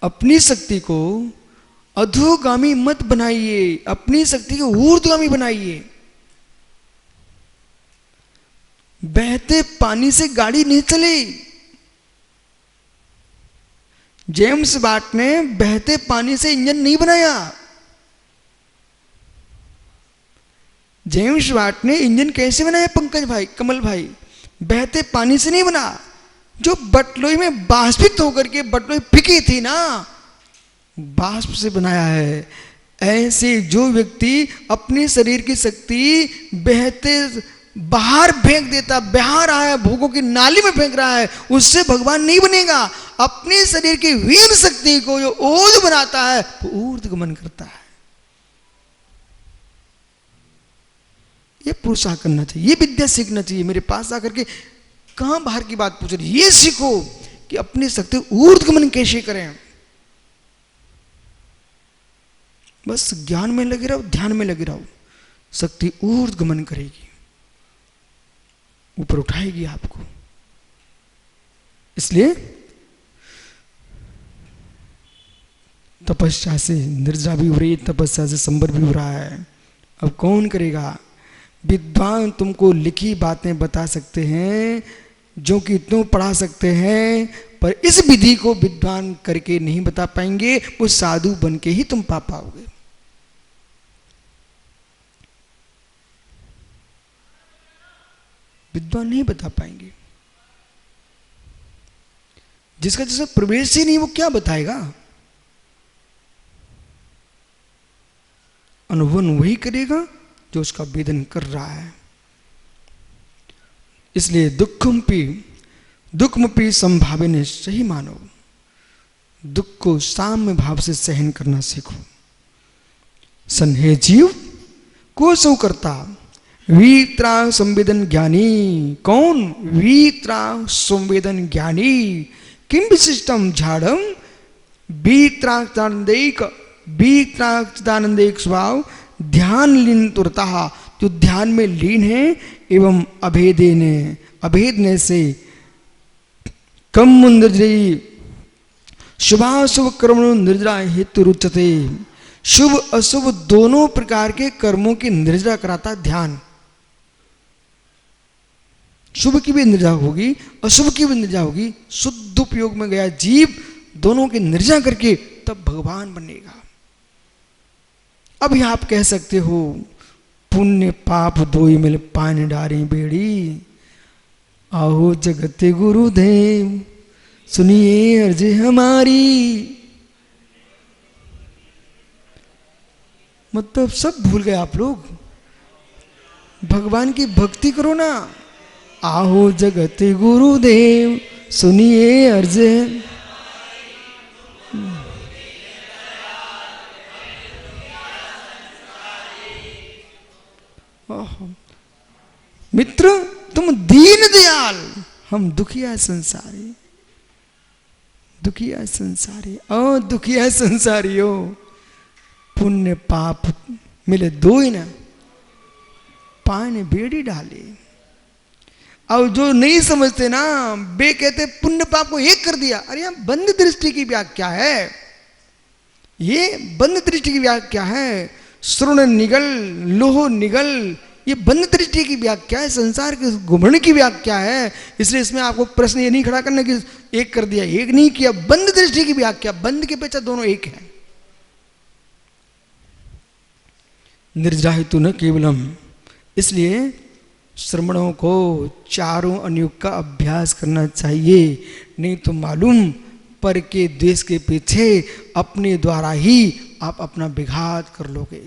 अपनी शक्ति को अधोगामी मत बनाइए, अपनी शक्ति को ऊर्ध्वगामी बनाइए। बहते पानी से गाड़ी नहीं चली। जेम्स वाट ने बहते पानी से इंजन नहीं बनाया। जेम्स वाट ने इंजन कैसे बनाया पंकज भाई, कमल भाई? बहते पानी से नहीं बना, जो बटलोई में बाष्पित होकर के बटलोई फिकी थी ना, बाष्प से बनाया है। ऐसे जो व्यक्ति अपने शरीर की शक्ति बहते बाहर फेंक देता, बाहर आया भोगों की नाली में फेंक रहा है, उससे भगवान नहीं बनेगा। अपने शरीर की वीर शक्ति को जो ओज बनाता है वो ऊर्ध्वगमन करता है। ये पुरुषार्थ करना चाहिए, ये विद्या सीखना चाहिए। मेरे पास आकर के कहां बाहर की बात पूछ रही, ये सीखो कि अपनी शक्ति ऊर्ध्वगमन कैसे करें। बस ज्ञान में लगे रहो, ध्यान में लगे रहो, शक्ति ऊर्ध्वगमन करेगी, ऊपर उठाएगी आपको। इसलिए तपस्या से निर्जरा भी हो रही है, तपस्या से संबर भी हो रहा है। अब कौन करेगा? विद्वान तुमको लिखी बातें बता सकते हैं, जो कि तुम पढ़ा सकते हैं, पर इस विधि को विद्वान करके नहीं बता पाएंगे। वो साधु बन के ही तुम पा पाओगे। विद्वान नहीं बता पाएंगे। जिसका जैसा प्रवेश ही नहीं, वो क्या बताएगा? अनुभव वही करेगा जो उसका वेदन कर रहा है। इसलिए दुखमपि संभाविने, सही मानो, दुख को साम्य भाव से सहन करना सीखो। सन्हे जीव को सो करता, वीत्रा संवेदन ज्ञानी। कौन? वीत्रा संवेदन ज्ञानी। किम विशिष्टम झाड़म वीत्रानंदेक स्वभाव ध्यान लीन तुरता, जो ध्यान में लीन है एवं अभेदने से कम निर्जयी शुभाशुभ कर्म निर्जरा हेतु रुचते। शुभ अशुभ दोनों प्रकार के कर्मों की निर्जरा कराता ध्यान। शुभ की भी निर्जरा होगी, अशुभ की भी निर्जरा होगी। शुद्ध उपयोग में गया जीव दोनों की निर्जरा करके तब भगवान बनेगा। अभी आप कह सकते हो पुण्य पाप दोई मिल पान डारी बेड़ी, आओ जगते गुरुदेव सुनिए अर्ज हमारी। मतलब सब भूल गए आप लोग। भगवान की भक्ति करो ना। आओ जगते गुरुदेव सुनिए अर्ज। मित्र तुम दीन दयाल, हम दुखिया संसारी। दुखिया संसारी, ओ दुखिया संसारी हो। पुण्य पाप मिले दो ही ना, पान बेड़ी डाले। और जो नहीं समझते ना, वे कहते पुण्य पाप को एक कर दिया। अरे यहां बंद दृष्टि की व्याख्या है, ये बंद दृष्टि की व्याख्या है। श्रुण निगल, लोह निगल, ये बंद दृष्टि की व्याख्या है, संसार के घुमण की व्याख्या है। इसलिए इसमें आपको प्रश्न ये नहीं खड़ा करना कि एक कर दिया, एक नहीं किया। बंद दृष्टि की व्याख्या, बंद के पेचा दोनों एक है। निर्जरा हेतु न केवलम। इसलिए श्रमणों को चारों अनुयोग का अभ्यास करना चाहिए। नहीं तो मालूम पर के द्वेष के पीछे अपने द्वारा ही आप अपना विघात कर लोगे।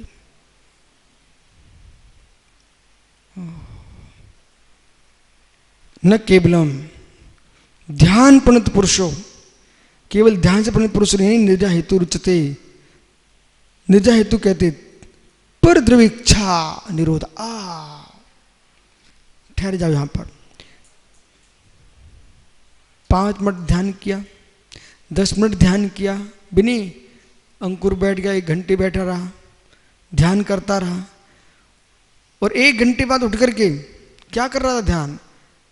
न केवलम ध्यान प्रणत पुरुषो, केवल ध्यान से प्रणत पुरुष नहीं, निर्जरा हेतु रुचते। निर्जरा हेतु कहते पर द्रविच्छा निरोध। ठहर जाओ यहां पर। 5 मिनट ध्यान किया, 10 मिनट ध्यान किया, बिनी अंकुर बैठ गया, 1 घंटे बैठा रहा, ध्यान करता रहा, और 1 घंटे बाद उठ करके क्या कर रहा था? ध्यान।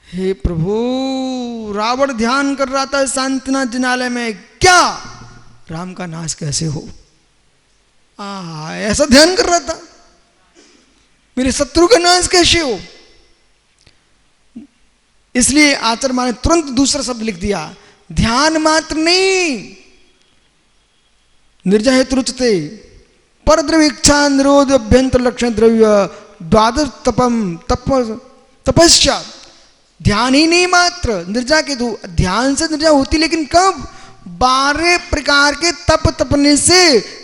हे प्रभु, रावण ध्यान कर रहा था शांतिनाथ जिनालय में, क्या राम का नाश कैसे हो। ऐसा ध्यान कर रहा था, मेरे शत्रु का नाश कैसे हो। इसलिए आचार्य माने तुरंत दूसरा शब्द लिख दिया, ध्यान मात्र नहीं, निर्जरा हेतु रुचते पर द्रव्य इच्छा निरोध अभ्यंतर लक्षण द्रव्य द्वादश तपस्या। ध्यान ही नहीं मात्र निर्जरा के दो, ध्यान से निर्जरा होती, लेकिन कब? 12 प्रकार के तप तपने से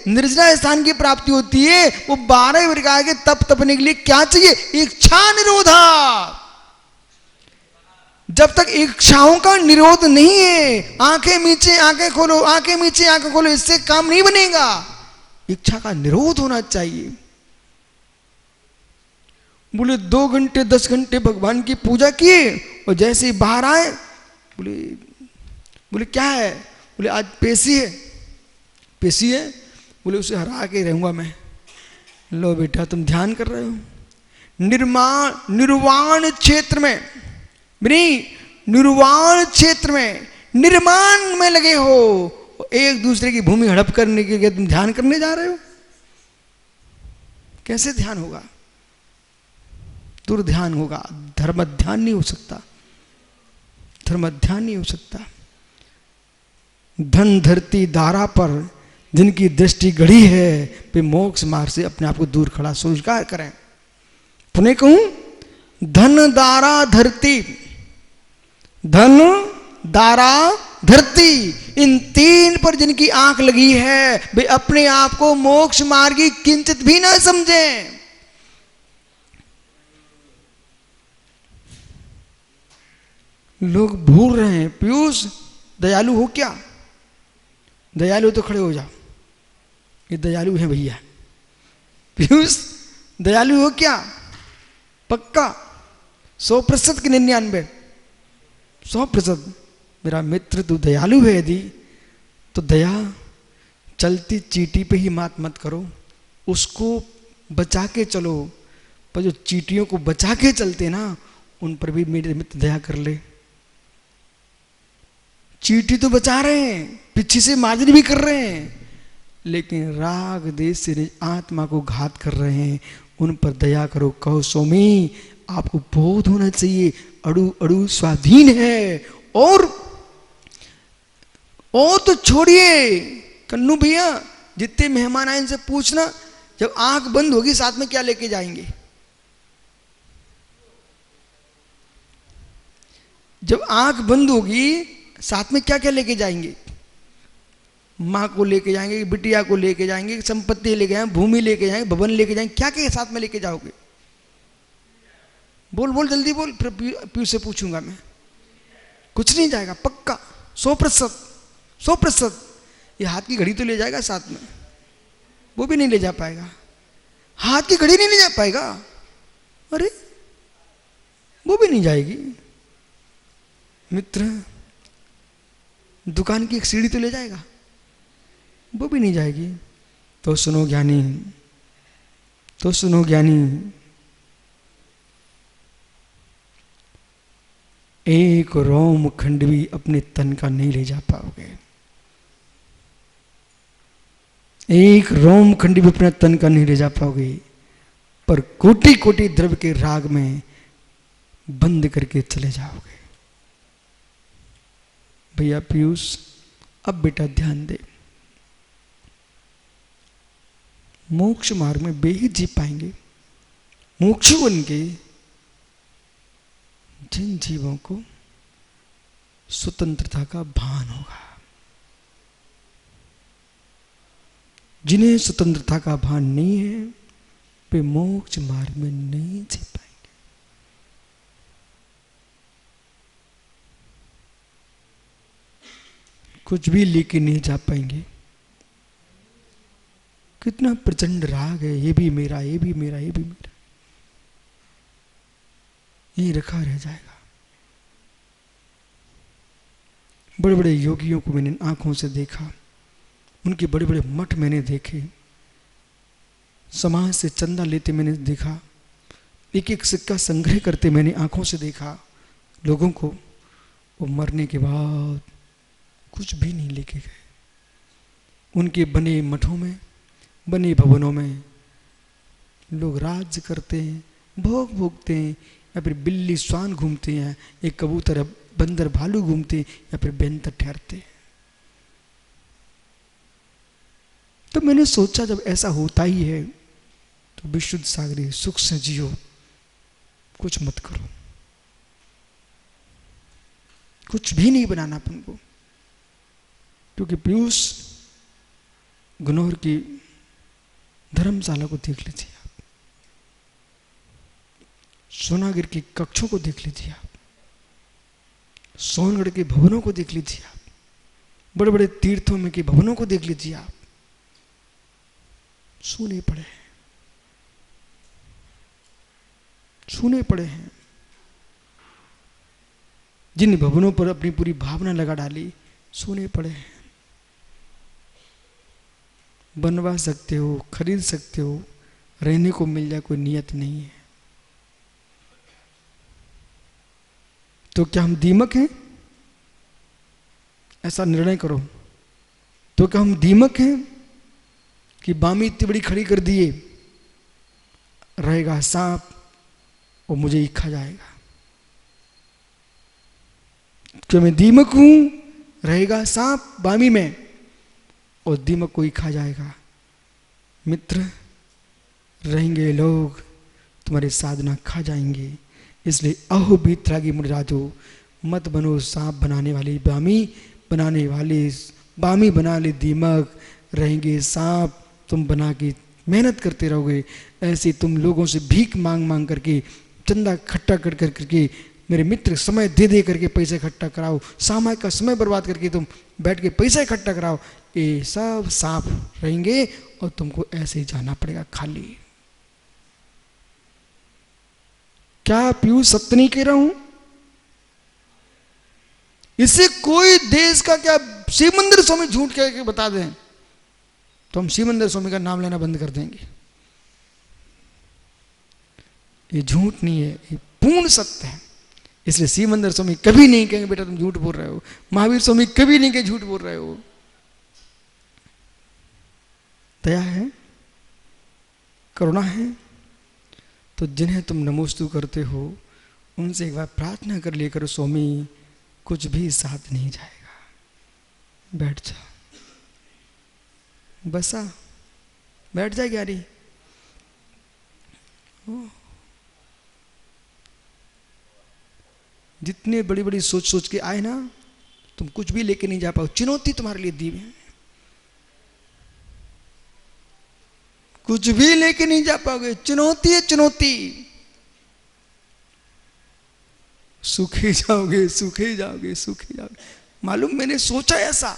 निर्जरा स्थान की प्राप्ति होती है। वो 12 प्रकार के तप तपने के लिए क्या चाहिए? इच्छा निरोधा। जब तक इच्छाओं का निरोध नहीं है, आंखें मीचे आंखें खोलो, आंखें मीचे आंखें खोलो, इससे काम नहीं बनेगा। इच्छा का निरोध होना चाहिए। बोले 2 घंटे 10 घंटे भगवान की पूजा किए, और जैसे ही बाहर आए बोले क्या है? बोले आज पेशी है। पेशी है? बोले उसे हरा के रहूंगा मैं। लो बेटा, तुम ध्यान कर रहे हो, निर्वाण क्षेत्र में, निर्वाण क्षेत्र में निर्माण में लगे हो। और एक दूसरे की भूमि हड़प करने के लिए तुम ध्यान करने जा रहे हो? कैसे ध्यान होगा? दुर्ध्यान होगा, धर्म ध्यान नहीं हो सकता, धर्म ध्यान नहीं हो सकता। धन धरती दारा पर जिनकी दृष्टि गड़ी है वे मोक्ष मार्ग से अपने आप को दूर खड़ा स्वीकार करें। पुनः कहूं, धन दारा धरती, धन दारा धरती, इन तीन पर जिनकी आंख लगी है वे अपने आप को मोक्ष मार्गी किंचित भी ना समझें। लोग भूल रहे हैं, पीयूष दयालु हो क्या? दयालु तो खड़े हो जाओ, ये दयालु है भैया। पीयूष दयालु हो क्या? पक्का 100% की 99, 100%। मेरा मित्र तू दयालु है यदि, तो दया चलती चींटी पे ही मत करो, उसको बचा के चलो। पर जो चींटियों को बचा के चलते ना, उन पर भी मेरे मित्र दया कर ले। चींटी तो बचा रहे हैं, पीछे से मार्जन भी कर रहे हैं, लेकिन राग देश से आत्मा को घात कर रहे हैं, उन पर दया करो। कहो स्वामी आपको बोध होना चाहिए, अड़ू अड़ू स्वाधीन है। और तो छोड़िए कन्नू भैया, जितने मेहमान आए इनसे पूछना, जब आंख बंद होगी साथ में क्या लेके जाएंगे? जब आंख बंद होगी साथ में क्या क्या लेके जाएंगे? माँ को लेके जाएंगे, बिटिया को लेके जाएंगे, संपत्ति लेके जाएंगे, भूमि लेके जाएंगे, भवन लेके जाएंगे, क्या क्या साथ में लेके जाओगे? बोल बोल जल्दी बोल, फिर पीयूष से पूछूंगा मैं। कुछ नहीं जाएगा, पक्का 100%, 100%। ये हाथ की घड़ी तो ले जाएगा साथ में, वो भी नहीं ले जा पाएगा। हाथ की घड़ी नहीं ले जा पाएगा, अरे वो भी नहीं जाएगी। मित्र दुकान की एक सीढ़ी तो ले जाएगा, वो भी नहीं जाएगी। तो सुनो ज्ञानी, तो सुनो ज्ञानी, एक रोम खंड भी अपने तन का नहीं ले जा पाओगे, एक रोम खंड भी अपने तन का नहीं ले जा पाओगे, पर कोटि कोटि द्रव्य के राग में बंद करके चले जाओगे। भैया पीयूष अब बेटा ध्यान दे, मोक्ष मार्ग में वे ही जी पाएंगे मोक्षु बन के जिन जीवों को स्वतंत्रता का भान होगा। जिन्हें स्वतंत्रता का भान नहीं है वे मोक्ष मार्ग में नहीं जी पाएंगे। कुछ भी लेके नहीं जा पाएंगे। कितना प्रचंड राग है, ये भी मेरा, ये भी मेरा, ये भी मेरा, ये रखा रह जाएगा। बड़े बड़े योगियों को मैंने आंखों से देखा, उनके बड़े बड़े मठ मैंने देखे, समाज से चंदा लेते मैंने देखा, एक एक सिक्का संग्रह करते मैंने आंखों से देखा लोगों को। वो मरने के बाद कुछ भी नहीं लेके गए। उनके बने मठों में, बने भवनों में लोग राज्य करते हैं, भोग भोगते हैं, या फिर बिल्ली स्वान घूमते हैं, एक कबूतर बंदर भालू घूमते हैं, या फिर बेंतर ठहरते हैं। तो मैंने सोचा जब ऐसा होता ही है तो विशुद्ध सागरी सुख से जियो, कुछ मत करो, कुछ भी नहीं बनाना अपन को। क्योंकि पीयूष गनौर की धर्मशाला को देख लीजिए आप, सोनागिर की कक्षों को देख लीजिए आप, सोनगढ़ के भवनों को देख लीजिए आप, बड़े बड़े तीर्थों में के भवनों को देख लीजिए आप, सूने पड़े हैं, सूने पड़े हैं। जिन भवनों पर अपनी पूरी भावना लगा डाली, सूने पड़े हैं। बनवा सकते हो, खरीद सकते हो, रहने को मिल जाए, कोई नियत नहीं है। तो क्या हम दीमक हैं? ऐसा निर्णय करो। तो क्या हम दीमक हैं कि बामी इतनी बड़ी खड़ी कर दिए, रहेगा सांप और मुझे ही खा जाएगा? क्या मैं दीमक हूं? रहेगा सांप बामी में और दीमक को ही खा जाएगा। मित्र, रहेंगे लोग तुम्हारी साधना खा जाएंगे। इसलिए अहो बीतरागी मुनिराजो, मत बनो सांप बनाने वाली बामी, बनाने वाले बामी बना ले दीमक, रहेंगे सांप तुम बना के मेहनत करते रहोगे। ऐसे तुम लोगों से भीख मांग मांग करके, चंदा इकट्ठा कर कर करके, मेरे मित्र समय दे दे करके पैसे इकट्ठा कराओ, सामायिक का समय बर्बाद करके तुम बैठ के पैसा इकट्ठा कराओ, ये सब सांप रहेंगे और तुमको ऐसे ही जाना पड़ेगा खाली। क्या पीयूष सत्य नहीं कह रहा हूं? इससे कोई देश का क्या शिवमंदिर स्वामी झूठ कह के बता दें तो हम शिवमंदिर स्वामी का नाम लेना बंद कर देंगे। ये झूठ नहीं है, ये पूर्ण सत्य है। इसलिए शिवमंदिर स्वामी कभी नहीं कहेंगे बेटा तुम झूठ बोल रहे हो, महावीर स्वामी कभी नहीं कहे झूठ बोल रहे हो। दया है, करुणा है, तो जिन्हें तुम नमोस्तु करते हो उनसे एक बार प्रार्थना कर लिया करो, स्वामी कुछ भी साथ नहीं जाएगा, बैठ जाओ। बसा बैठ जाए ग्यारी। जितने बड़ी बड़ी सोच सोच के आए ना, तुम कुछ भी लेके नहीं जा पाओ। चुनौती तुम्हारे लिए दी है, कुछ भी लेके नहीं जा पाओगे। चुनौती है चुनौती। सूखे जाओगे, सूखे जाओगे, सूखे जाओगे। मालूम, मैंने सोचा ऐसा,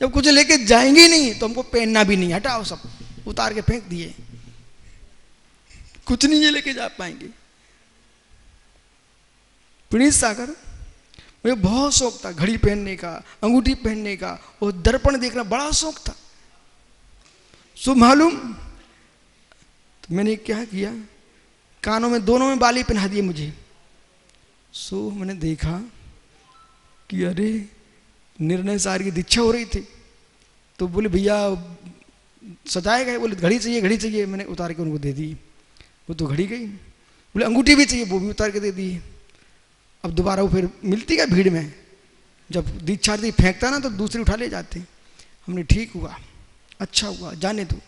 जब कुछ लेके जाएंगे नहीं तो हमको पहनना भी नहीं, हटाओ सब, उतार के फेंक दिए, कुछ नहीं ये लेके जा पाएंगे। प्रणीत सागर, मुझे बहुत शौक था घड़ी पहनने का, अंगूठी पहनने का और दर्पण देखना बड़ा शौक था। सो मालूम, तो मैंने क्या किया, कानों में दोनों में बाली पहना दिए मुझे। सो मैंने देखा कि अरे निर्णय सार की दीक्षा हो रही थी, तो बोले भैया सजाएगा, बोले घड़ी चाहिए, घड़ी चाहिए। मैंने उतार के उनको दे दी, वो तो घड़ी गई। बोले अंगूठी भी चाहिए, वो भी उतार के दे दी। अब दोबारा वो फिर मिलती क्या भीड़ में, जब दीक्षार्थी फेंकता ना तो दूसरी उठा ले जाते। हमने ठीक हुआ, अच्छा हुआ, जाने दो।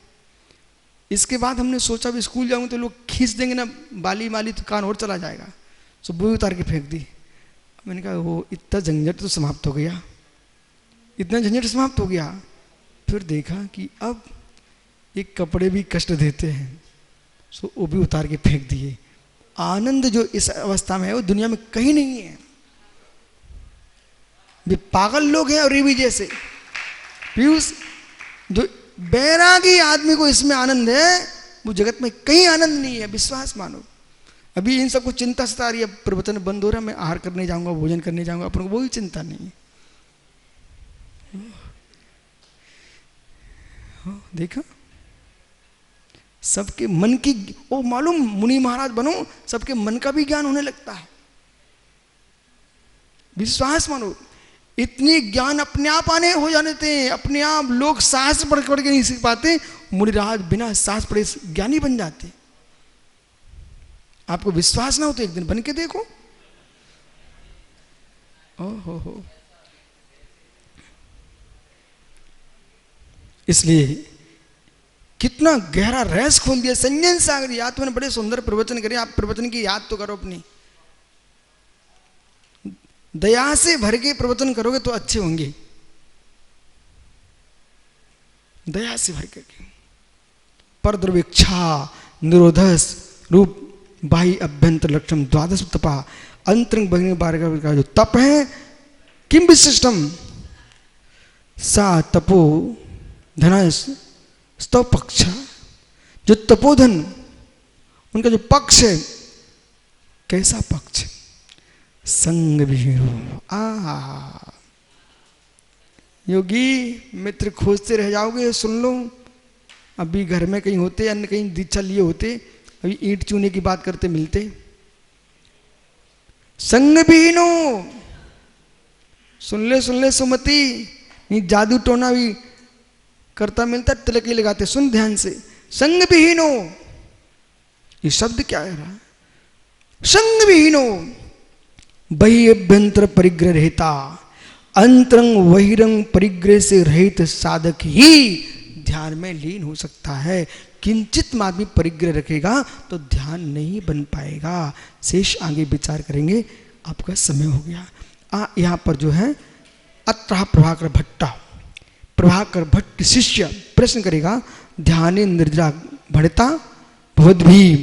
इसके बाद हमने सोचा भी स्कूल जाऊंगे तो लोग खींच देंगे ना बाली माली, तो कान और चला जाएगा। सो वो उतार के फेंक दी। मैंने कहा वो इतना झंझट तो समाप्त हो गया, इतना झंझट समाप्त हो गया। फिर देखा कि अब एक कपड़े भी कष्ट देते हैं, सो वो भी उतार के फेंक दिए। आनंद जो इस अवस्था में है वो दुनिया में कहीं नहीं है। वे पागल लोग हैं और भी जैसे पीयूष, जो बैरागी आदमी को इसमें आनंद है, वो जगत में कहीं आनंद नहीं है, विश्वास मानो। अभी इन सबको चिंता सता रही है, प्रवचन बंद हो रहा है, मैं आहार करने जाऊंगा, भोजन करने जाऊंगा, अपन को वही चिंता नहीं है। देखा, सबके मन की, ओ मालूम, मुनि महाराज बनो, सबके मन का भी ज्ञान होने लगता है। विश्वास मानो, इतनी ज्ञान अपने आप आने हो जाने थे, अपने आप। लोग साहस पढ़ के नहीं सीख पाते, मुनिराज बिना साहस पढ़े ज्ञानी बन जाते। आपको विश्वास ना हो तो एक दिन बन के देखो। हो। इसलिए कितना गहरा रहस्य खोल दिया संजय सागर। याद तो मैंने बड़े सुंदर प्रवचन करे, आप प्रवचन की याद तो करो अपनी। दया से भर के प्रवचन करोगे तो अच्छे होंगे, दया से भर करके। पर दुर्भिक्षा निरोधस रूप बाह्य अभ्यंतर लक्षण द्वादश तपा अंतरंग भगने बारह का जो तप है, किम विशिष्टम सा तपो धनस स्तव पक्ष। जो तपोधन उनका जो पक्ष है, कैसा पक्ष, संग विहीनो। योगी मित्र खोजते रह जाओगे। सुन लो, अभी घर में कहीं होते, अन्य कहीं दीक्षा लिए होते, अभी ईंट चूने की बात करते मिलते। संग विहीनो, सुन ले सुमति, नहीं जादू टोना भी कर्ता मिलता तिलक ही लगाते। सुन ध्यान से, संग विहीनो, ये शब्द क्या है रहा? संग विहीनो बहि अभ्यंतर परिग्रह रहता, अंतरंग बहिरंग परिग्रह से रहित साधक ही ध्यान में लीन हो सकता है। किंचित आदमी परिग्रह रखेगा तो ध्यान नहीं बन पाएगा। शेष आगे विचार करेंगे। आपका समय हो गया। यहाँ पर जो है अत्र प्रभाकर भट्ट, प्रभाकर भट्ट शिष्य प्रश्न करेगा, ध्याने निर्जा भड़ता भवद्भी,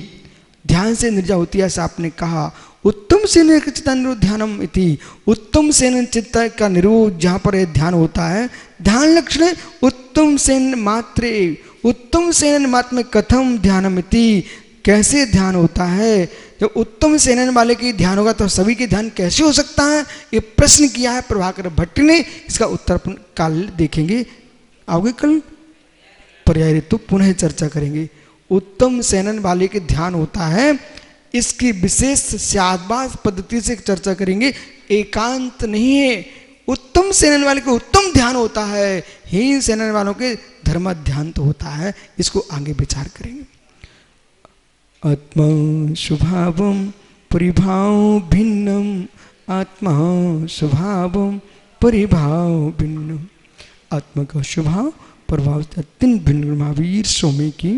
ध्यान से निर्जा होती है ऐसा आपने कहा। उत्तम से चित्त निरोध ध्यानम इति, उत्तम सेन चित्त का निरोध जहाँ पर ध्यान होता है। ध्यान लक्षण उत्तम सेन मात्रे, उत्तम सेन मात्र में कथम ध्यानम इति, कैसे ध्यान होता है? जब उत्तम सेनन वाले की ध्यान होगा तो सभी के ध्यान कैसे हो सकता है? ये प्रश्न किया है प्रभाकर भट्ट ने। इसका उत्तर काल देखेंगे। आओगे कल पर्याय ऋतु पुनः चर्चा करेंगे। उत्तम सेनन वाले के ध्यान होता है, इसकी विशेष स्यादबाज पद्धति से चर्चा करेंगे। एकांत नहीं है। उत्तम सेनन वाले को उत्तम ध्यान होता है, हीन सेनन वालों के धर्म ध्यान तो होता है। इसको आगे विचार करेंगे। आत्मा स्वभावम परिभाव भिन्नम, आत्मा स्वभावम परिभाव भिन्नम, आत्मा का स्वभाव प्रभाव तीन भिन्न महावीर स्वामी की